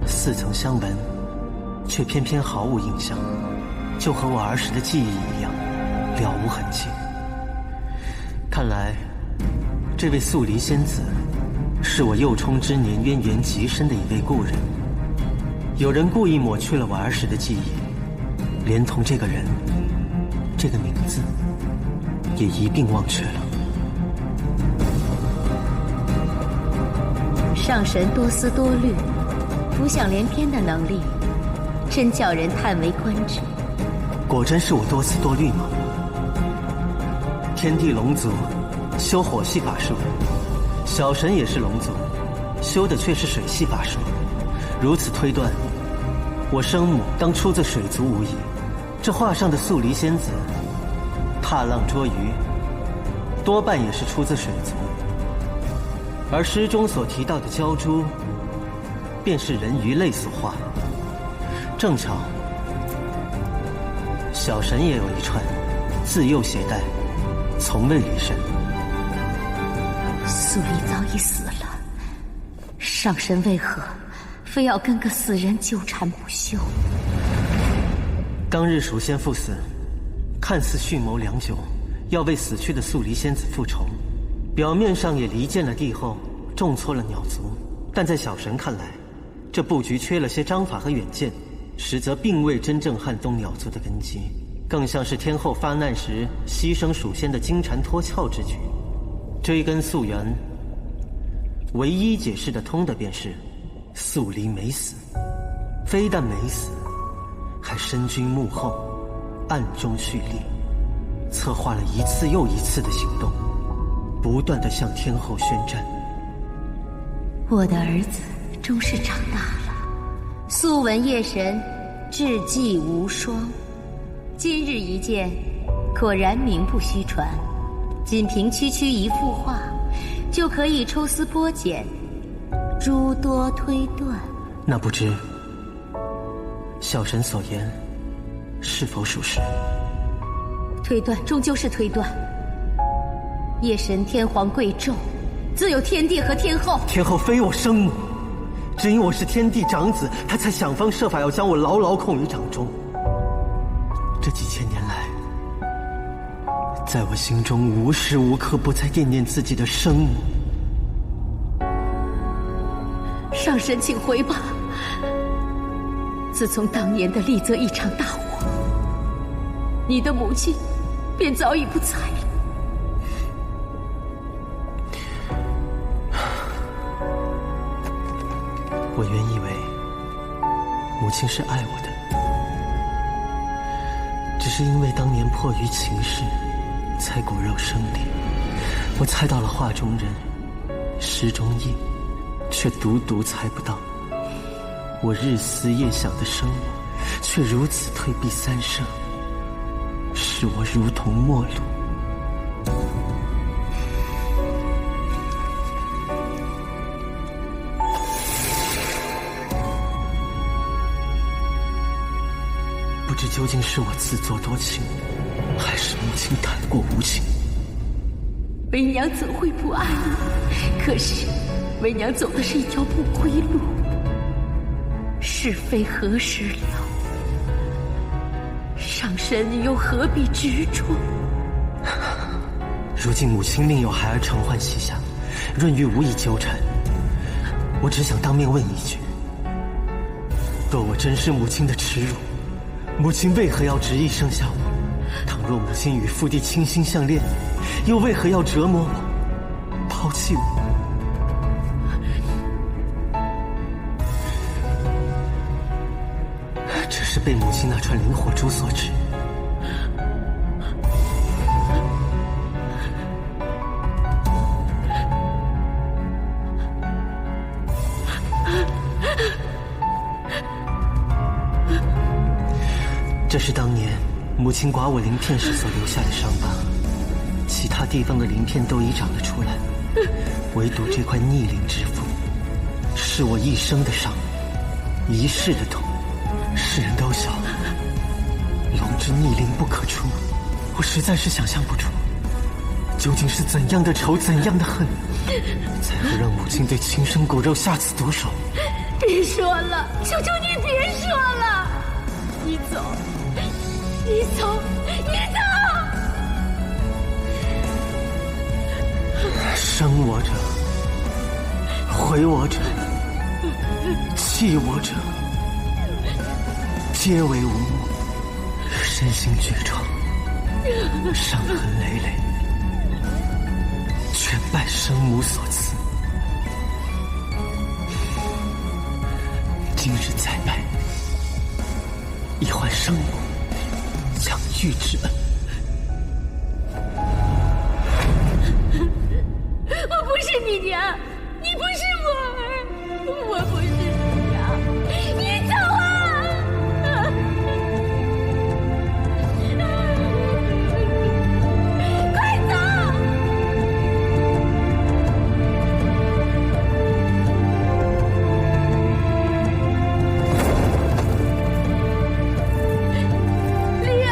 N: 似曾相闻，却偏偏毫无印象，就和我儿时的记忆一样，了无痕迹。看来，这位素离仙子，是我幼冲之年渊源极深的一位故人。有人故意抹去了我儿时的记忆，连同这个人、这个名字也一并忘却了。
G: 上神多思多虑，浮想联翩的能力，真叫人叹为观止。
N: 果真是我多思多虑吗？天地龙族修火系法术，小神也是龙族，修的却是水系法术。如此推断，我生母当出自水族无疑。这画上的素离仙子踏浪捉鱼，多半也是出自水族。而诗中所提到的鲛珠，便是人鱼类所化。正巧，小神也有一串，自幼携带，从未离身。
G: 素离早已死了，上神为何非要跟个死人纠缠不休？
N: 当日蜀仙赴死，看似蓄谋良久，要为死去的素离仙子复仇，表面上也离间了帝后，重挫了鸟族，但在小神看来，这布局缺了些章法和远见，实则并未真正撼动鸟族的根基，更像是天后发难时牺牲蜀仙的金蝉脱壳之举。追根溯源，唯一解释得通的便是素离没死，非但没死，还身居幕后，暗中蓄力，策划了一次又一次的行动，不断地向天后宣战。
G: 我的儿子终是长大了，素闻夜神智计无双，今日一见，果然名不虚传。仅凭区区一幅画，就可以抽丝剥茧，诸多推断。
N: 那不知小神所言是否属实？
G: 推断终究是推断。夜神天皇贵胄，自有天帝和天后。
N: 天后非我生母，只因我是天帝长子，他才想方设法要将我牢牢控于掌中。这几千年来，在我心中无时无刻不在惦念自己的生母。
G: 上神请回吧。自从当年的丽泽一场大火，你的母亲便早已不在了。
N: 我原以为母亲是爱我的，只是因为当年迫于情势，才骨肉生离。我猜到了画中人，诗中意，却独独猜不到我日思夜想的生母，却如此退避三舍，使我如同陌路。不知究竟是我自作多情，还是母亲太过无情。
G: 为娘怎会不爱你？可是为娘走的是一条不归路，是非何时了？上神，你又何必执着？
N: 如今母亲另有孩儿承欢膝下，润玉无意纠缠。我只想当面问一句：若我真是母亲的耻辱，母亲为何要执意生下我？倘若母亲与父帝倾心相恋，又为何要折磨我，抛弃我？这是被母亲那串灵火珠所致。这是当年母亲刮我鳞片时所留下的伤疤，其他地方的鳞片都已长了出来，唯独这块逆鳞之腹，是我一生的伤，一世的痛。世人都晓龙之逆鳞不可出，我实在是想象不出，究竟是怎样的仇，怎样的恨，才会让母亲对亲生骨肉下此毒手？
G: 别说了，求求你别说了！你走，你走，你走！
N: 生我者，毁我者，弃我者，皆为无物，身心绝创，伤痕累累，全拜生母所赐。今日再拜，以还生母养育之恩。
G: 我不是你娘，你不是我儿，我不是你娘，你走啊！快走！丽儿。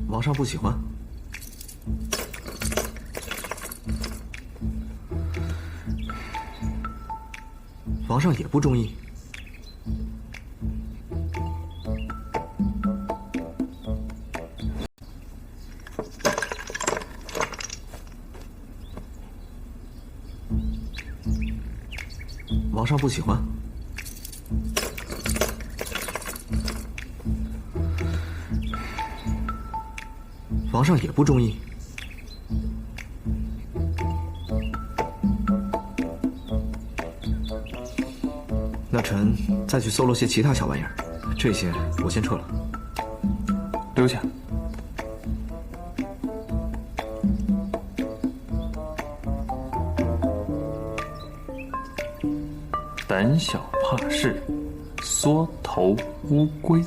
E: 皇上不喜欢。皇上也不中意。皇上不喜欢。皇上也不中意。那臣再去搜罗些其他小玩意儿，这些我先撤了。
D: 留下。胆小怕事，缩头乌龟。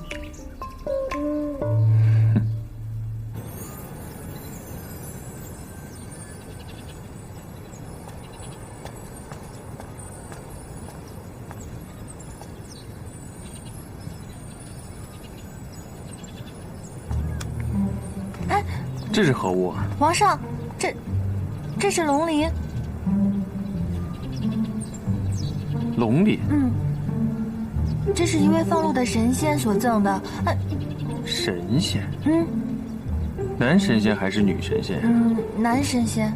D: 这是何物啊？
B: 皇上，这是龙鳞。
D: 龙鳞？
B: 嗯，这是一位放路的神仙所赠的。
D: 神仙？
B: 嗯。
D: 男神仙还是女神仙？
B: 男神仙。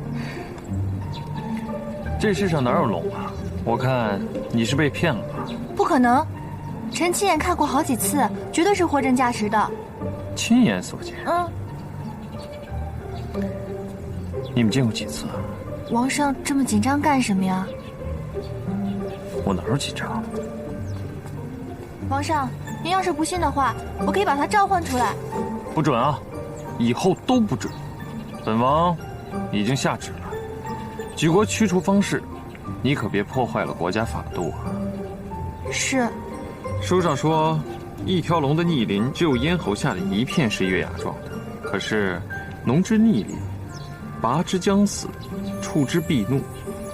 D: 这世上哪有龙啊？我看你是被骗了吧？
B: 不可能，臣亲眼看过好几次，绝对是货真价实的。
D: 亲眼所见？你们见过几次啊？
B: 皇上这么紧张干什么呀？
D: 我哪有紧张？
B: 皇上，您要是不信的话，我可以把他召唤出来。
D: 不准啊！以后都不准。本王已经下旨了，举国驱除方士，你可别破坏了国家法度啊！
B: 是，
D: 书上说，一条龙的逆鳞只有咽喉下的一片是月牙状的。可是，龙之逆鳞，拔之将死，触之必怒。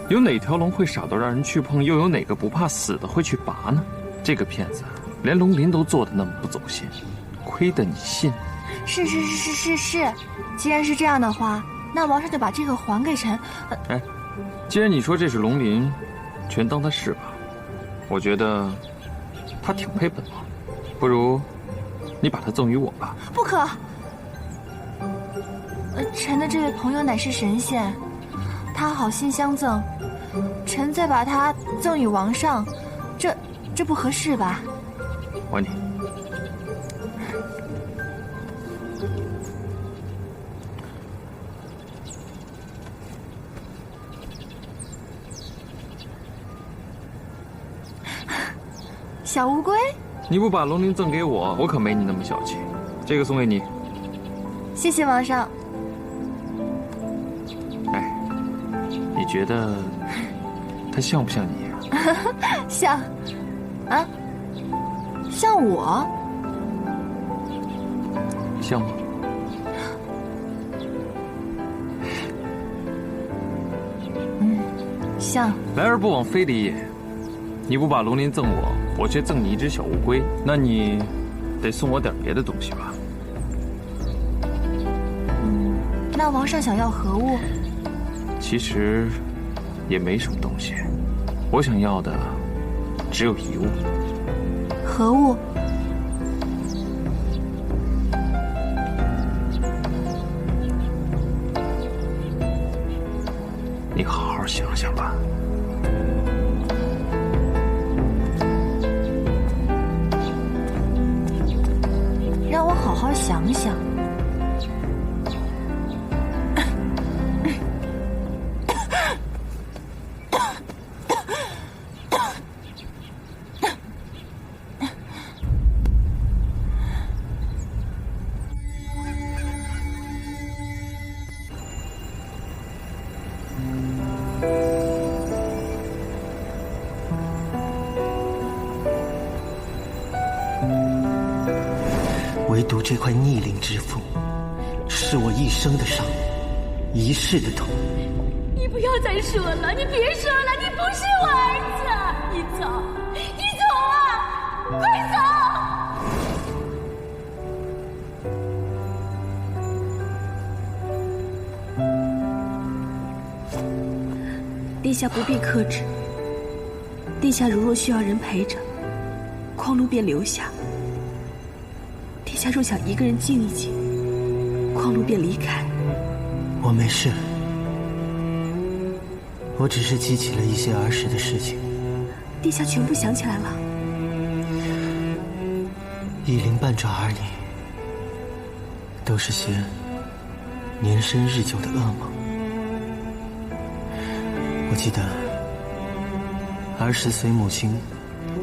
D: 有哪条龙会傻到让人去碰？又有哪个不怕死的会去拔呢？这个骗子连龙鳞都做得那么不走心，亏得你信。
B: 是。既然是这样的话，那王上就把这个还给臣。
D: 哎，既然你说这是龙鳞，全当它是吧。我觉得它挺配本王，不如你把它赠予我吧。
B: 不可。臣的这位朋友乃是神仙，他好心相赠，臣再把他赠与王上，这不合适吧？
D: 还你。
B: 小乌龟，
D: 你不把龙鳞赠给我，我可没你那么小气。这个送给你。
B: 谢谢王上。
D: 哎，你觉得它像不像你啊？
B: 像。啊？像我？
D: 像吗？
B: 像。
D: 来而不往非礼也。你不把龙鳞赠我，我却赠你一只小乌龟，那你得送我点别的东西吧？
B: 那王上想要何物？
D: 其实也没什么东西，我想要的只有一物。
B: 何物？
D: 你好好想想吧。
B: 让我好好想想。
N: 唯独这块逆鳞之腹，是我一生的伤，一世的痛。
G: 你不要再说了，你别说了，你不是我儿子！你走，你走啊，快
O: 走！殿下不必克制。殿下如若需要人陪着，匡禄便留下。殿下若想一个人静一静，匡禄便离开。
N: 我没事，我只是记起了一些儿时的事情。
O: 殿下全部想起来了。
N: 一鳞半爪而已，都是些年深日久的噩梦。我记得儿时随母亲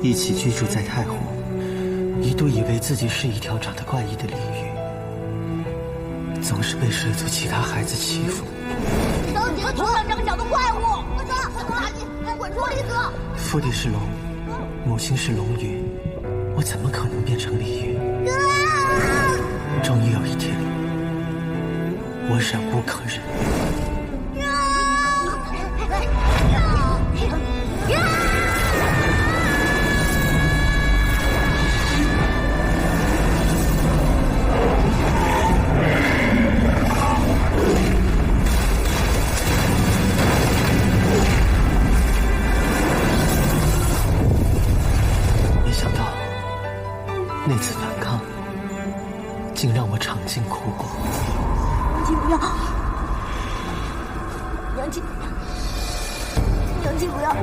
N: 一起居住在太湖，一度以为自己是一条长得怪异的鲤鱼，总是被氏族其他孩子欺负。
P: 等几个头上长角的怪物！快走，快走，滚出离子！
N: 父帝是龙，母亲是龙鱼，我怎么可能变成鲤鱼？终于有一天，我忍无可忍。没想到那次反抗，竟让我尝尽苦果。
P: 娘亲不要，娘亲不要，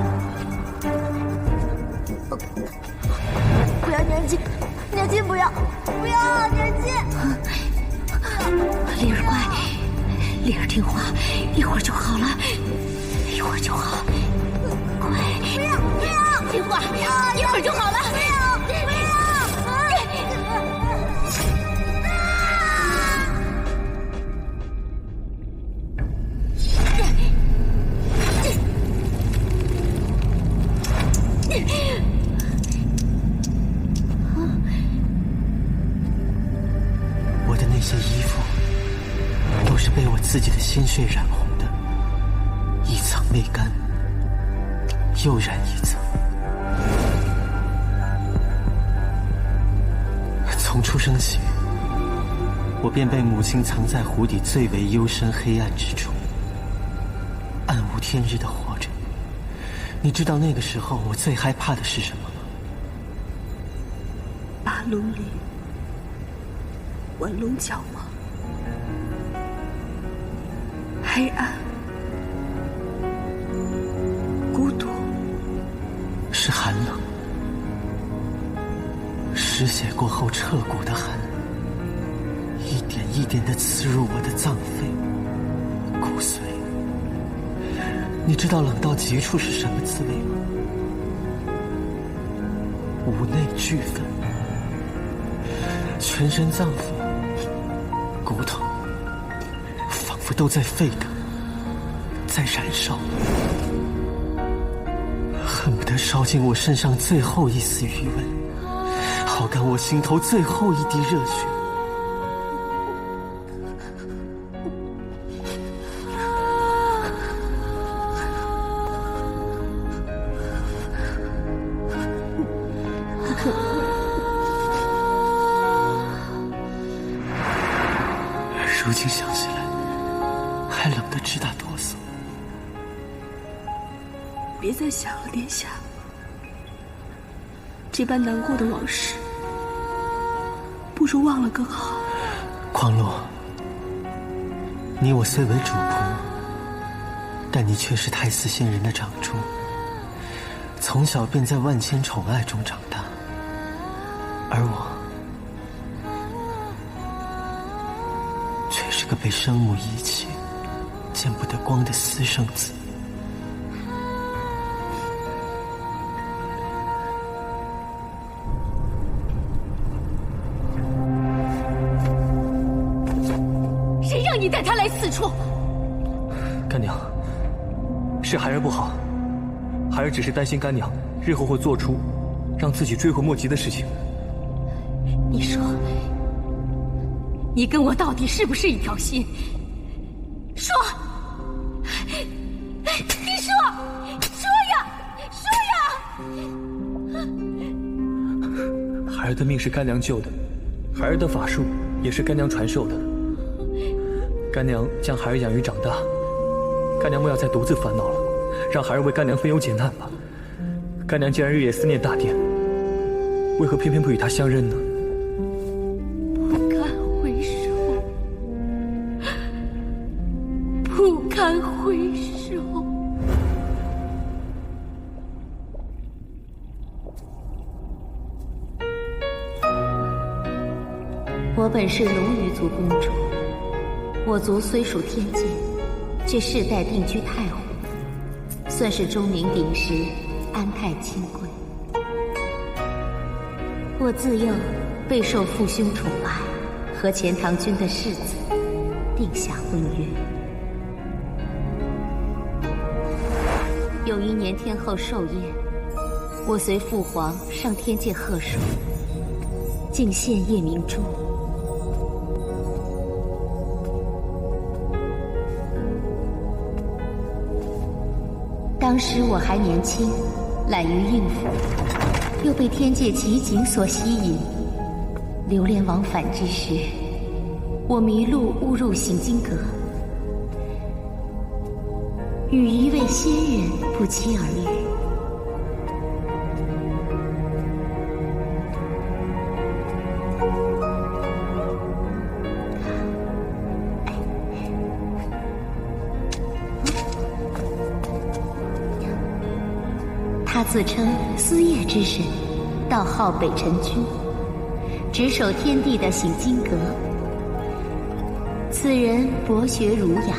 P: 不要娘亲不要，不要娘亲。
G: 灵儿乖，灵儿听话，一会儿就好了，一会儿就好，乖，
P: 不要，
G: 听话，一会儿就好了。
N: 鲜血染红的，一层未干，又染一层。从出生起，我便被母亲藏在湖底最为幽深黑暗之处，暗无天日的活着。你知道那个时候我最害怕的是什么吗？
O: 八龙里玩龙角吗？黑暗，孤独，
N: 是寒冷，失血过后彻骨的寒，一点一点地刺入我的脏腑、骨髓。你知道冷到极处是什么滋味吗？五内俱焚，全身脏腑、骨头仿佛都在沸腾，在燃烧，恨不得烧尽我身上最后一丝余温，好干我心头最后一滴热血。如今想起来，还冷得直打哆嗦。
O: 别再想了，殿下。这般难过的往事，不如忘了更好。
N: 匡洛，你我虽为主仆，但你却是太子仙人的长珠，从小便在万千宠爱中长大，而我却是个被生母遗弃、见不得光的私生子。
G: 谁让你带他来此处？
K: 干娘，是孩儿不好，孩儿只是担心干娘日后会做出让自己追悔莫及的事情。
G: 你说，你跟我到底是不是一条心？说，你说呀，说呀！
K: 孩儿的命是干娘救的，孩儿的法术也是干娘传授的。干娘将孩儿养育长大，干娘莫要再独自烦恼了，让孩儿为干娘分忧解难吧。干娘既然日夜思念大殿，为何偏偏不与他相认呢？
G: 不堪回首，不堪回首。我本是龙羽族公主，我族虽属天界，却世代定居太湖，算是钟鸣鼎食，安泰清贵。我自幼备受父兄宠爱，和钱塘君的世子定下婚约。有一年天后寿宴，我随父皇上天界贺寿，竟献夜明珠。当时我还年轻，懒于应付，又被天界奇景所吸引。流连往返之时，我迷路误入行经阁，与一位仙人不期而遇。他自称思夜之神，道号北辰君，执守天地的行经阁。此人博学儒雅，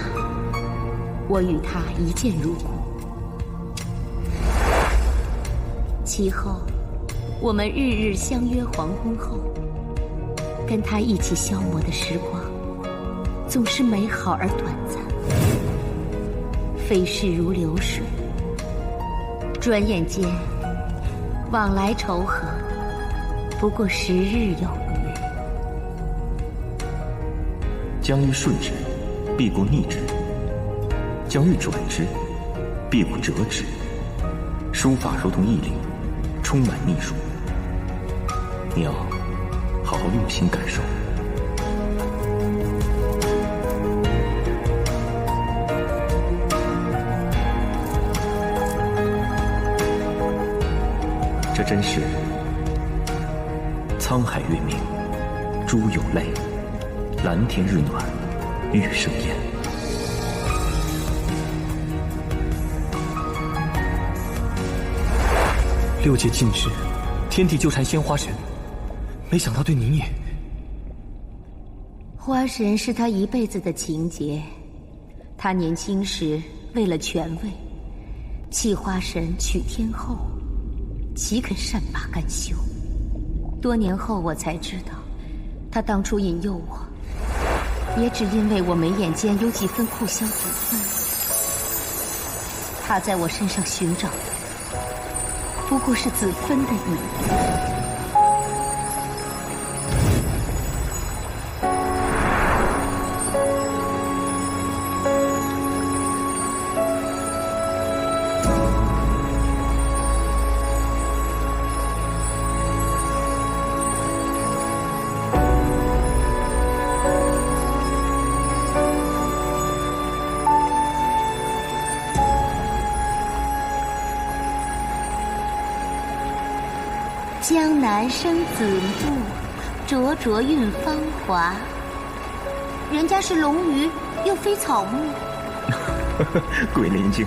G: 我与他一见如故。其后，我们日日相约黄昏后，跟他一起消磨的时光，总是美好而短暂，飞逝如流水。转眼间，往来愁和，不过10日有余。
Q: 将欲顺之，必不逆之。将欲转之，必不折之。书法如同意领，充满秘术。你要好好用心感受。这真是沧海月明，珠有泪；蓝天日暖，玉生烟。
K: 6界尽至，天地纠缠鲜花神，没想到对您也……
G: 花神是他一辈子的情结。他年轻时为了权位，弃花神取天后，岂肯善罢甘休？多年后我才知道，他当初引诱我，也只因为我眉眼间有几分酷香子分。他在我身上寻找的，不过是子分的影子。江南生子木，灼灼孕芳华。人家是龙鱼，又非草木。
Q: 鬼灵精。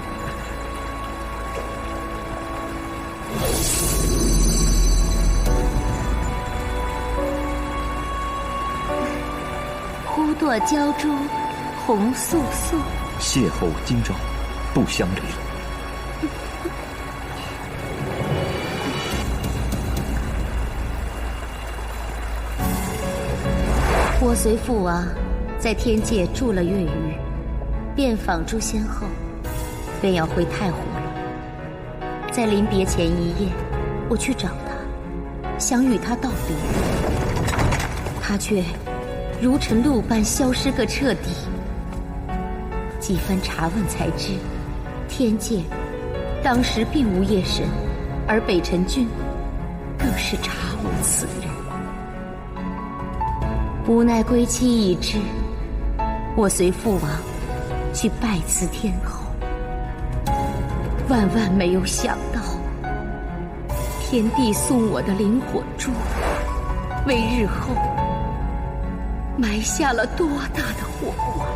G: 忽堕娇珠，红素素。
Q: 邂逅今朝，不相离。
G: 我随父王在天界住了月余，遍访诛仙后，便要回太湖了。在临别前一夜，我去找他，想与他道别，他却如晨露般消失个彻底。几番查问才知，天界当时并无夜神，而北辰君更是查无此人。无奈归期已至，我随父王去拜辞天后。万万没有想到，天帝送我的灵火珠，为日后埋下了多大的祸患。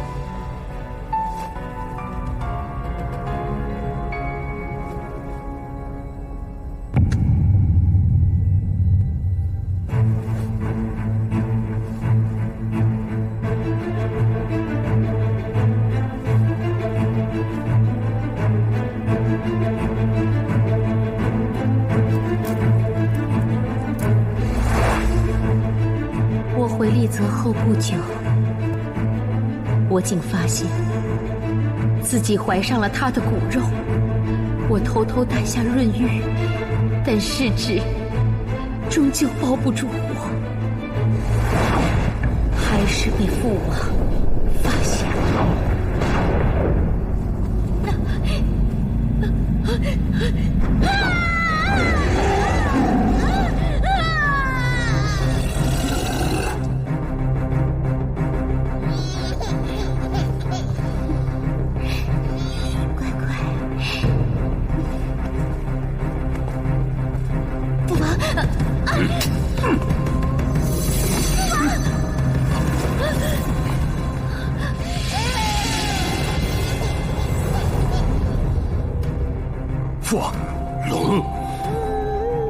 G: 回丽泽后不久，我竟发现自己怀上了他的骨肉。我偷偷带下润玉，但试纸终究包不住火，还是被父王发现了。
I: 父王，龙，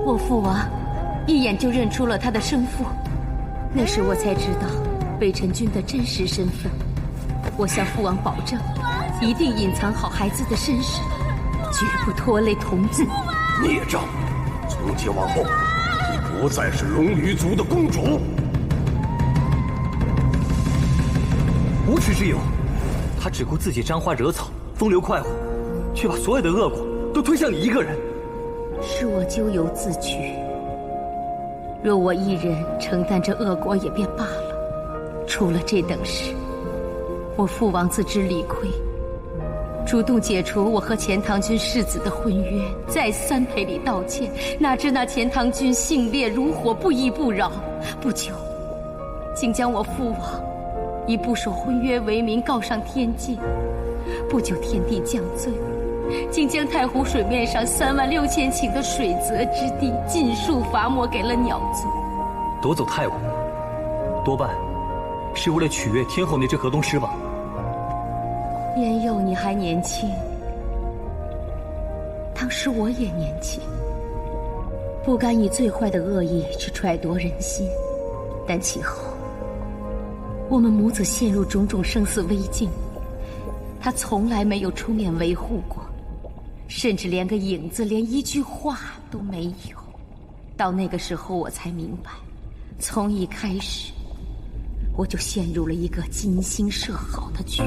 G: 我父王一眼就认出了他的生父，那时我才知道北辰君的真实身份。我向父王保证，一定隐藏好孩子的身世，绝不拖累童子。
I: 孽障！从今往后，你不再是龙鱼族的公主。
K: 无耻之有！他只顾自己沾花惹草，风流快活，却把所有的恶果都推向你一个人。
G: 是我咎由自取。若我一人承担这恶果也便罢了，出了这等事，我父王自知理亏，主动解除我和钱塘君世子的婚约，再三赔礼道歉，哪知那钱塘君性烈如火，不依不饶，不久竟将我父王以不守婚约为名告上天界。不久天帝降罪，竟将太湖水面上36000顷的水泽之地尽数罚没给了鸟族。
K: 夺走太湖，多半是为了取悦天后那只河东狮吧。
G: 年幼你还年轻，当时我也年轻，不敢以最坏的恶意去揣度人心，但其后我们母子陷入种种生死危境，他从来没有出面维护过，甚至连个影子，连一句话都没有。到那个时候我才明白，从一开始我就陷入了一个精心设好的局，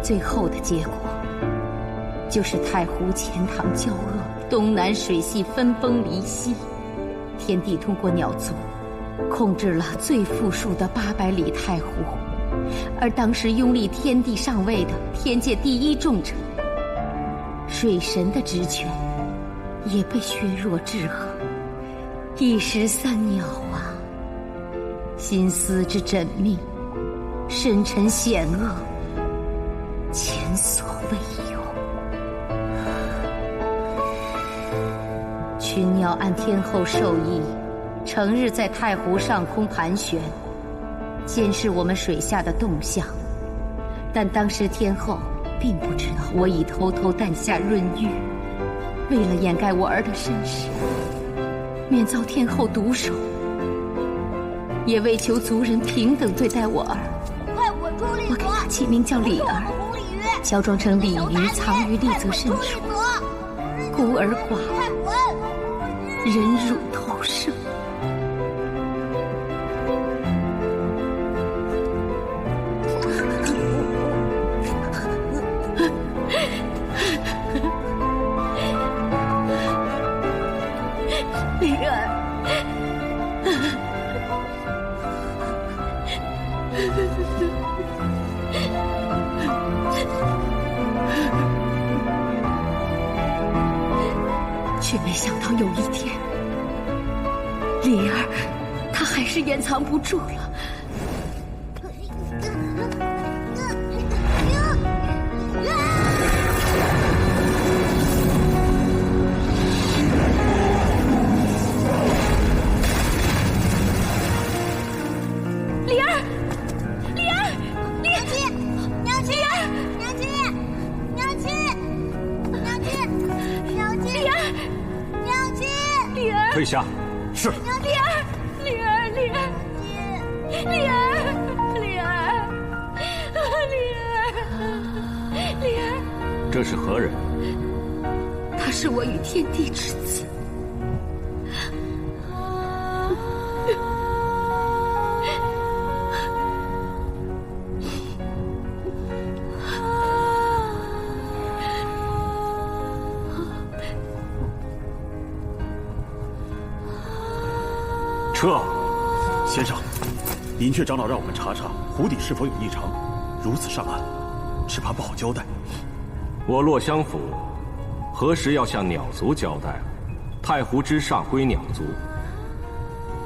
G: 最后的结果就是太湖钱塘交恶，东南水系分崩离析。天帝通过鸟族控制了最富庶的800里太湖，而当时拥立天帝上位的天界第一重臣水神的职权也被削弱制衡，一石三鸟啊！心思之缜密，深沉险恶，前所未有。群鸟按天后授意，成日在太湖上空盘旋，监视我们水下的动向。但当时天后并不知道我已偷偷诞下润玉，为了掩盖我儿的身世，免遭天后毒手，也为求族人平等对待我儿，我给他起名叫李儿，乔装成鲤鱼藏于丽泽深处，孤儿寡人，忍辱偷生。李儿，却没想到有一天，李儿她还是掩藏不住了。
J: 退下。是。
G: 李儿，李儿，李儿，李儿，李儿，李儿，李儿。
H: 这是何人？
G: 他是我与天地之子。
I: 撤！先生，银雀长老让我们查查湖底是否有异常，如此上岸，只怕不好交代。
H: 我洛襄府何时要向鸟族交代？太湖之上归鸟族，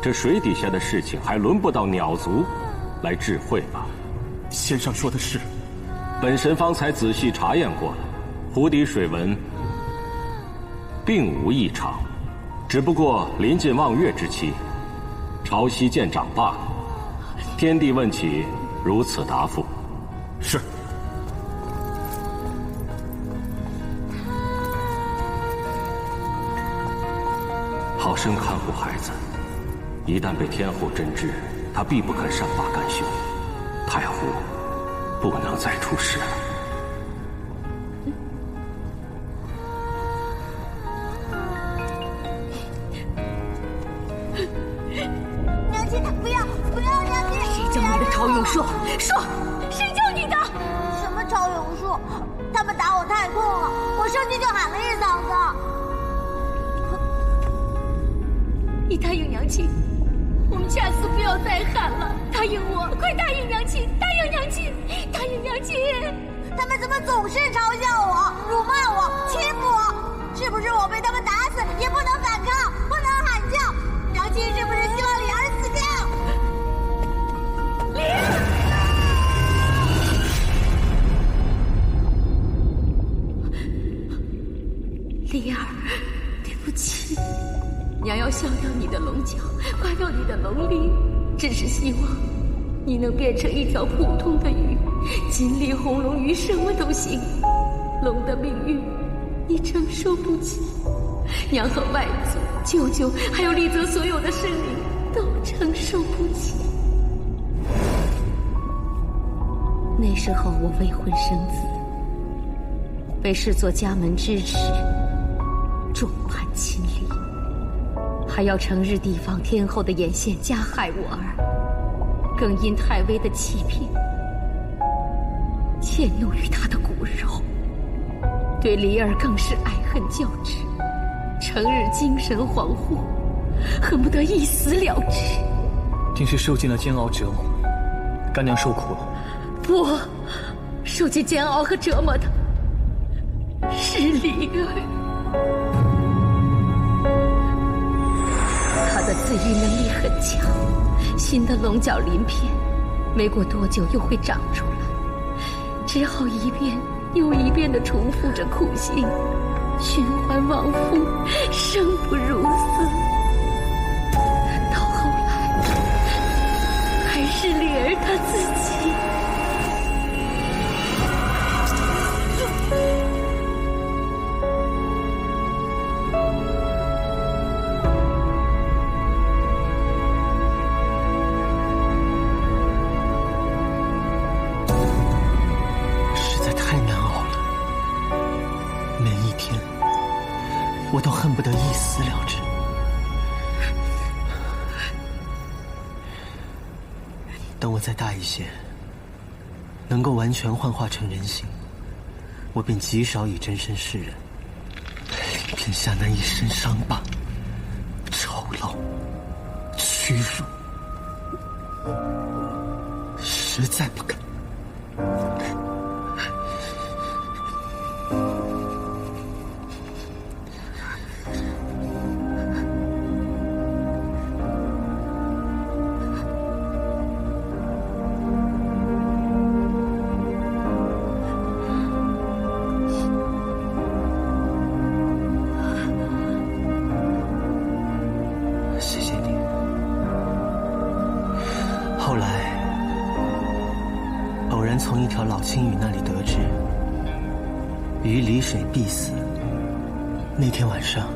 H: 这水底下的事情还轮不到鸟族来智慧吧？
I: 先生说的是。
H: 本神方才仔细查验过了，湖底水文并无异常，只不过临近望月之期，潮汐渐涨罢了。天帝问起，如此答复。
I: 是。
H: 好生看护孩子，一旦被天后真知，她必不肯善罢甘休。太湖不能再出事了。
P: 娘亲，不要，不要，娘亲！
G: 谁教你的潮涌术？说，谁教你的？
P: 什么潮涌术？他们打我太痛了，我生气就喊了一嗓子。
G: 你答应娘亲，我们下次不要再喊了。答应我，快答应娘亲！答应娘亲！答应娘亲！
P: 他们怎么总是嘲笑我、辱骂我、欺负我？是不是我被他们打死也不能反抗，不能喊叫？娘亲是不是希望李儿死掉？李儿！
G: 李儿，对不起，娘要削掉你的龙角，刮掉你的龙鳞，只是希望你能变成一条普通的鱼，锦鲤、红龙鱼什么都行。龙的命运你承受不起，娘和外祖、舅舅还有丽泽所有的生灵都承受不起。那时候我未婚生子，被视作家门之耻，众叛亲离，还要成日地方天后的眼线加害我儿，更因太微的欺骗，迁怒于他的骨肉，对离儿更是爱恨交织，成日精神恍惚，恨不得一死了之。
K: 定是受尽了煎熬折磨，干娘受苦了。
G: 不，受尽煎熬和折磨的是离儿。他的自愈能力很强，新的龙角鳞片没过多久又会长出来，只好一遍又一遍地重复着苦行，循环往复，生不如死。到后来还是丽儿她自己。
N: 我都恨不得一死了之。等我再大一些，能够完全幻化成人形，我便极少以真身示人，便下那一身伤疤、丑陋、屈辱，实在不敢。从一条老青鱼那里得知，鱼离水必死。那天晚上，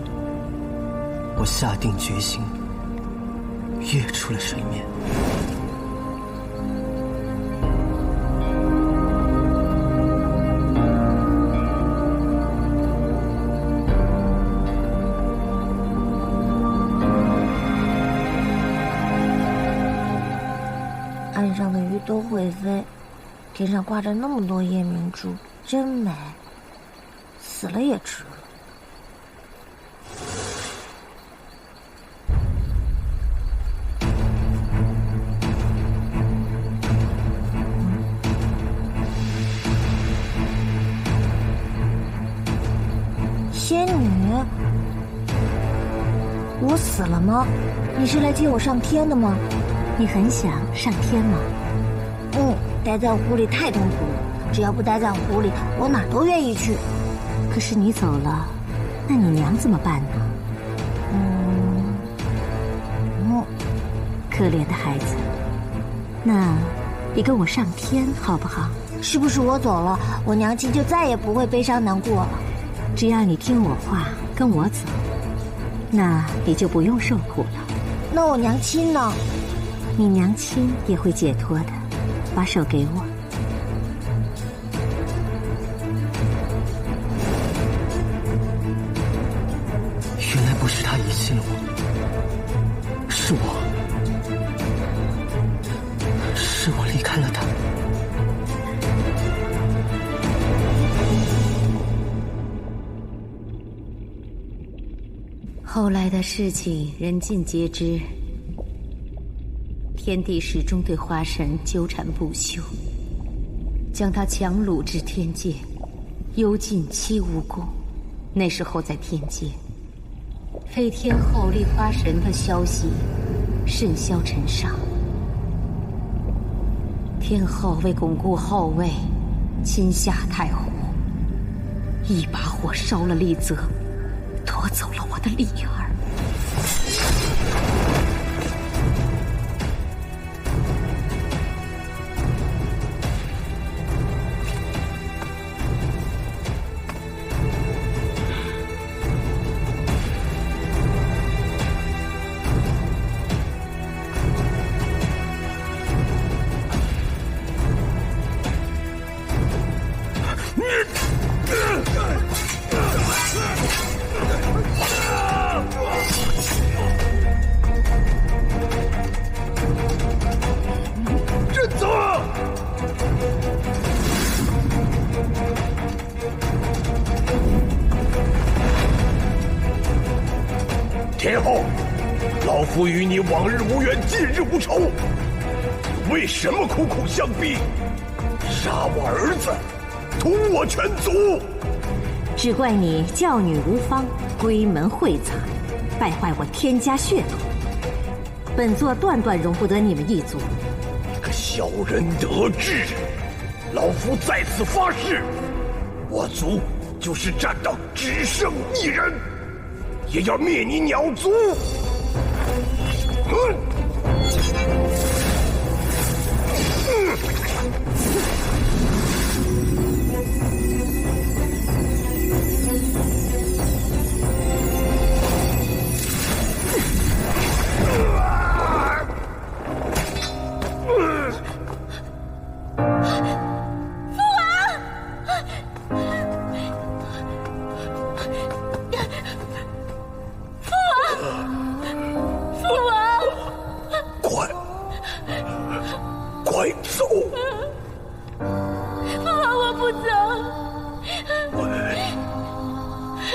N: 我下定决心，跃出了水面。
P: 岸上的鱼都会飞。天上挂着那么多夜明珠，真美。死了也值了。仙女，我死了吗？你是来接我上天的吗？
G: 你很想上天吗？
P: 待在湖里太痛苦了，只要不待在湖里，我哪都愿意去。
G: 可是你走了，那你娘怎么办呢？可怜的孩子，那你跟我上天好不好？
P: 是不是我走了，我娘亲就再也不会悲伤难过了？
G: 只要你听我话，跟我走，那你就不用受苦了。
P: 那我娘亲呢？
G: 你娘亲也会解脱的。把手给我。
N: 原来不是他遗弃了我，是我离开了他。
G: 后来的事情人尽皆知。天帝始终对花神纠缠不休，将他强掳至天界，幽禁七蜈蚣。那时候在天界，废天后立花神的消息甚嚣尘上。天后为巩固后位，亲下太湖，一把火烧了丽泽，夺走了我的丽儿。
I: 天后，老夫与你往日无冤，近日无仇，为什么苦苦相逼，杀我儿子，屠我全族？
G: 只怪你教女无方，闺门晦杂，败坏我天家血统。本座断断容不得你们一族。
I: 你个小人得志！老夫在此发誓，我族就是战到只剩一人，也要灭你鸟族！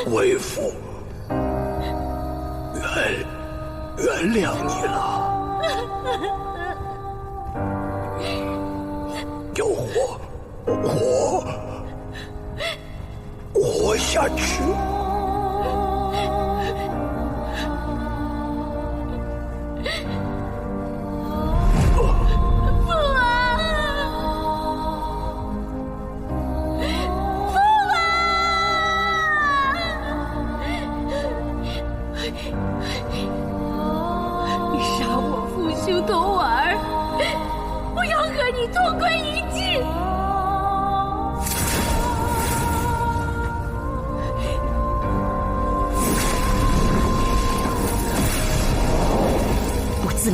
I: 为父原谅你了，有活下去。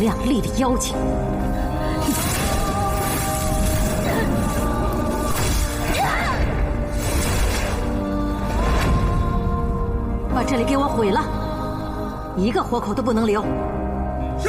G: 两厉的妖精！把这里给我毁了，一个活口都不能留。
I: 是。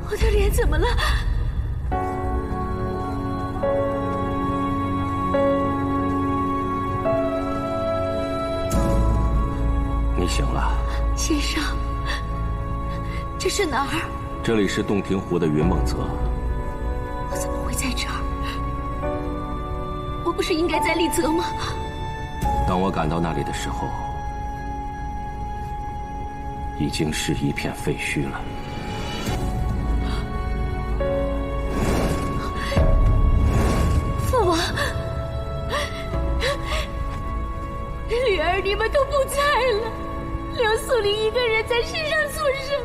G: 我的脸怎么了？
H: 你醒了，
G: 先生，这是哪儿？
H: 这里是洞庭湖的云梦泽。
G: 我怎么会在这儿？我不是应该在丽泽吗？
H: 当我赶到那里的时候，已经是一片废墟了。
G: 父王，女儿，你们都不在了，留素丽一个人在世上做什么？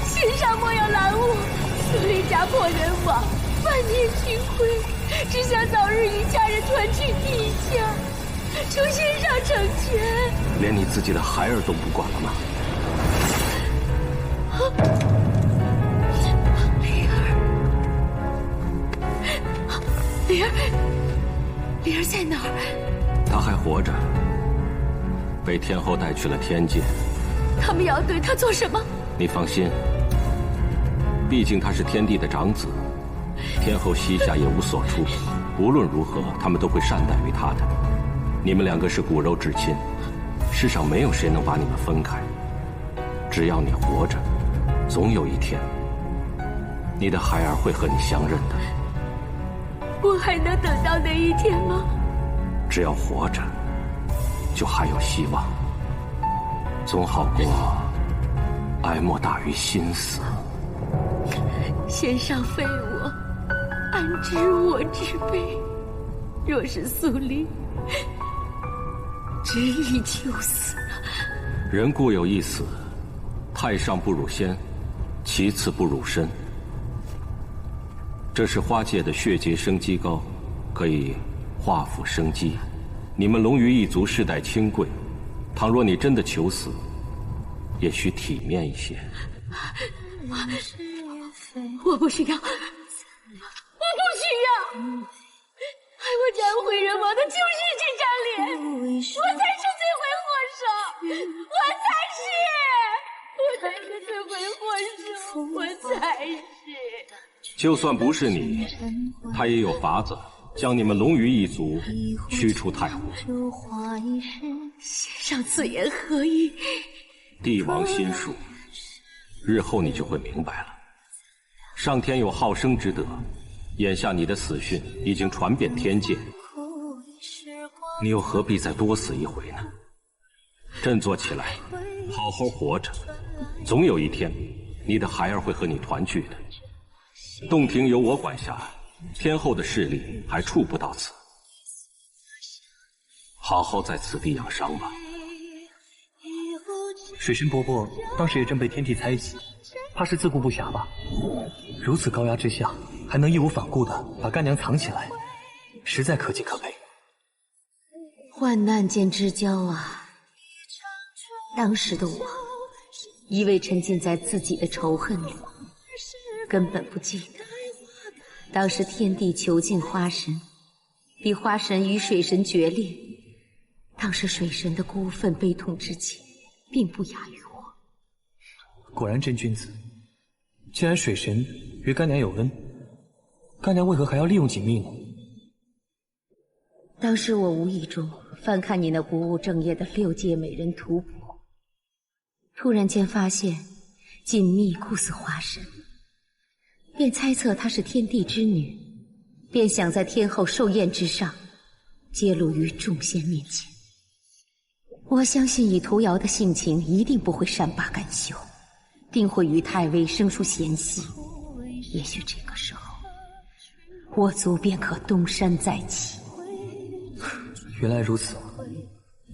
G: 仙上莫要拦我，素丽家破人亡，万念俱灰，只想早日与家人团聚地下，求仙上成全。
H: 连你自己的孩儿都不管了吗？
G: 灵儿在哪儿？
H: 他还活着，被天后带去了天界。
G: 他们要对他做什么？
H: 你放心，毕竟他是天帝的长子，天后膝下也无所出，无论如何他们都会善待于他的。你们两个是骨肉至亲，世上没有谁能把你们分开。只要你活着，总有一天你的孩儿会和你相认的。
G: 我还能等到那一天吗？
H: 只要活着，就还有希望，总好过哀莫大于心死。
G: 仙上非我，安知我之悲？若是素丽，执意就死。
H: 人固有一死，太上不辱仙，其次不辱身。这是花界的血节生机膏，可以化腐生机。你们龙鱼一族世代清贵，倘若你真的求死，也需体面一些。
G: 我不需要，我不需要。害我斩毁人亡的就是这张脸，我才是罪魁祸首，我才是罪魁祸首，我才是。
H: 就算不是你，他也有法子将你们龙鱼一族驱出太湖。
G: 仙上此言何意？
H: 帝王心术，日后你就会明白了。上天有好生之德，眼下你的死讯已经传遍天界，你又何必再多死一回呢？振作起来，好好活着，总有一天你的孩儿会和你团聚的。洞庭由我管辖，天后的势力还触不到此。好好在此地养伤吧。
K: 水神伯伯当时也正被天帝猜忌，怕是自顾不暇吧？如此高压之下，还能义无反顾地把干娘藏起来，实在可敬可佩。
G: 患难见知交啊！当时的我，一味沉浸在自己的仇恨里，根本不记得当时天帝囚禁花神，逼花神与水神决裂。当时水神的孤愤悲痛之情，并不亚于我。
K: 果然真君子。既然水神与干娘有恩，干娘为何还要利用锦觅呢？
G: 当时我无意中翻看你那不务正业的6界美人图谱，突然间发现锦觅酷似花神，便猜测她是天帝之女，便想在天后寿宴之上揭露于众仙面前。我相信以屠瑶的性情，一定不会善罢甘休，定会与太尉生出嫌隙。也许这个时候，我族便可东山再起。
K: 原来如此。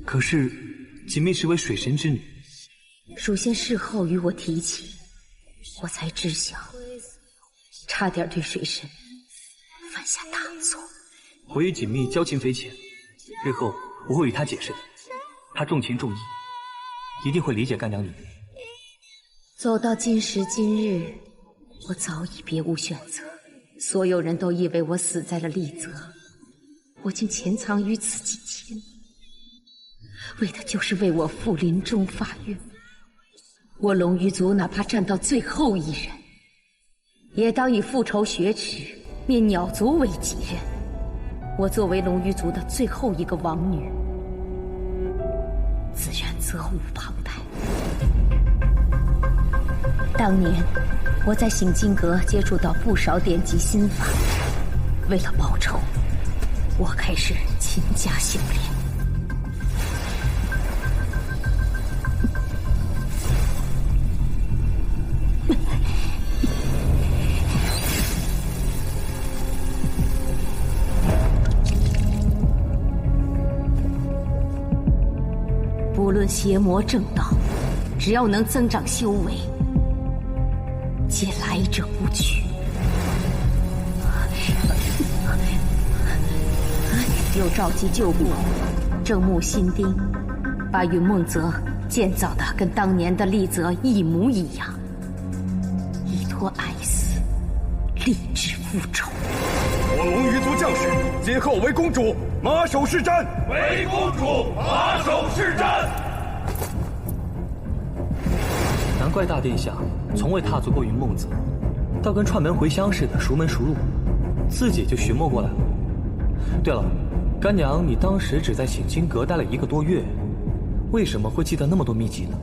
K: 可是锦觅是为水神之女，
G: 属仙事后与我提起，我才知晓，差点对水神犯下大错。
K: 我与锦觅交情匪浅，日后我会与她解释的。她重情重义，一定会理解干娘你。
G: 走到今时今日，我早已别无选择。所有人都以为我死在了丽泽，我竟潜藏于此几天，为的就是为我父临终发愿。我龙鱼族哪怕战到最后一人，也当以复仇雪耻，灭鸟族为己任。我作为龙鱼族的最后一个王女，自然责无旁贷。当年我在醒经阁接触到不少典籍心法，为了报仇，我开始勤加修炼。不论邪魔正道，只要能增长修为，皆来者不拒。又召集旧部，正木新丁，把云梦泽建造的跟当年的丽泽一模一样，依托爱死，立志复仇。
I: 我龙鱼族将士今后为公主马首是瞻，为公主马首是瞻。
K: 难怪大殿下从未踏足过云梦泽，倒跟串门回乡似的熟门熟路，自己就寻摸过来了。对了，干娘，你当时只在醒经阁待了1个多月，为什么会记得那么多秘籍呢？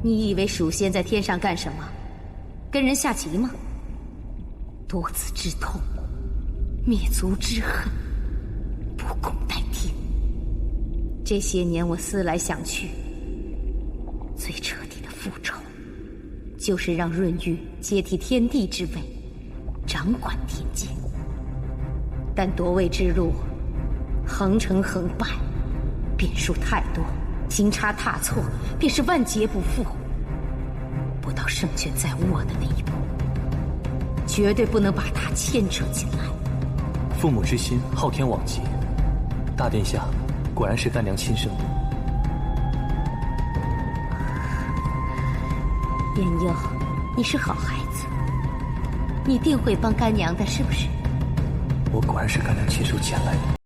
G: 你以为蜀仙在天上干什么？跟人下棋吗？夺子之痛，灭族之恨，不共戴天。这些年我思来想去，最彻底的复仇，就是让润玉接替天帝之位，掌管天界。但夺位之路，横成横败，变数太多，行差踏错，便是万劫不复。不到胜券在握的那一步，绝对不能把他牵扯进来。
K: 父母之心，昊天罔极。大殿下果然是干娘亲生的。
G: 燕佑，你是好孩子，你定会帮干娘的，是不是？
K: 我果然是干娘亲手捡来的。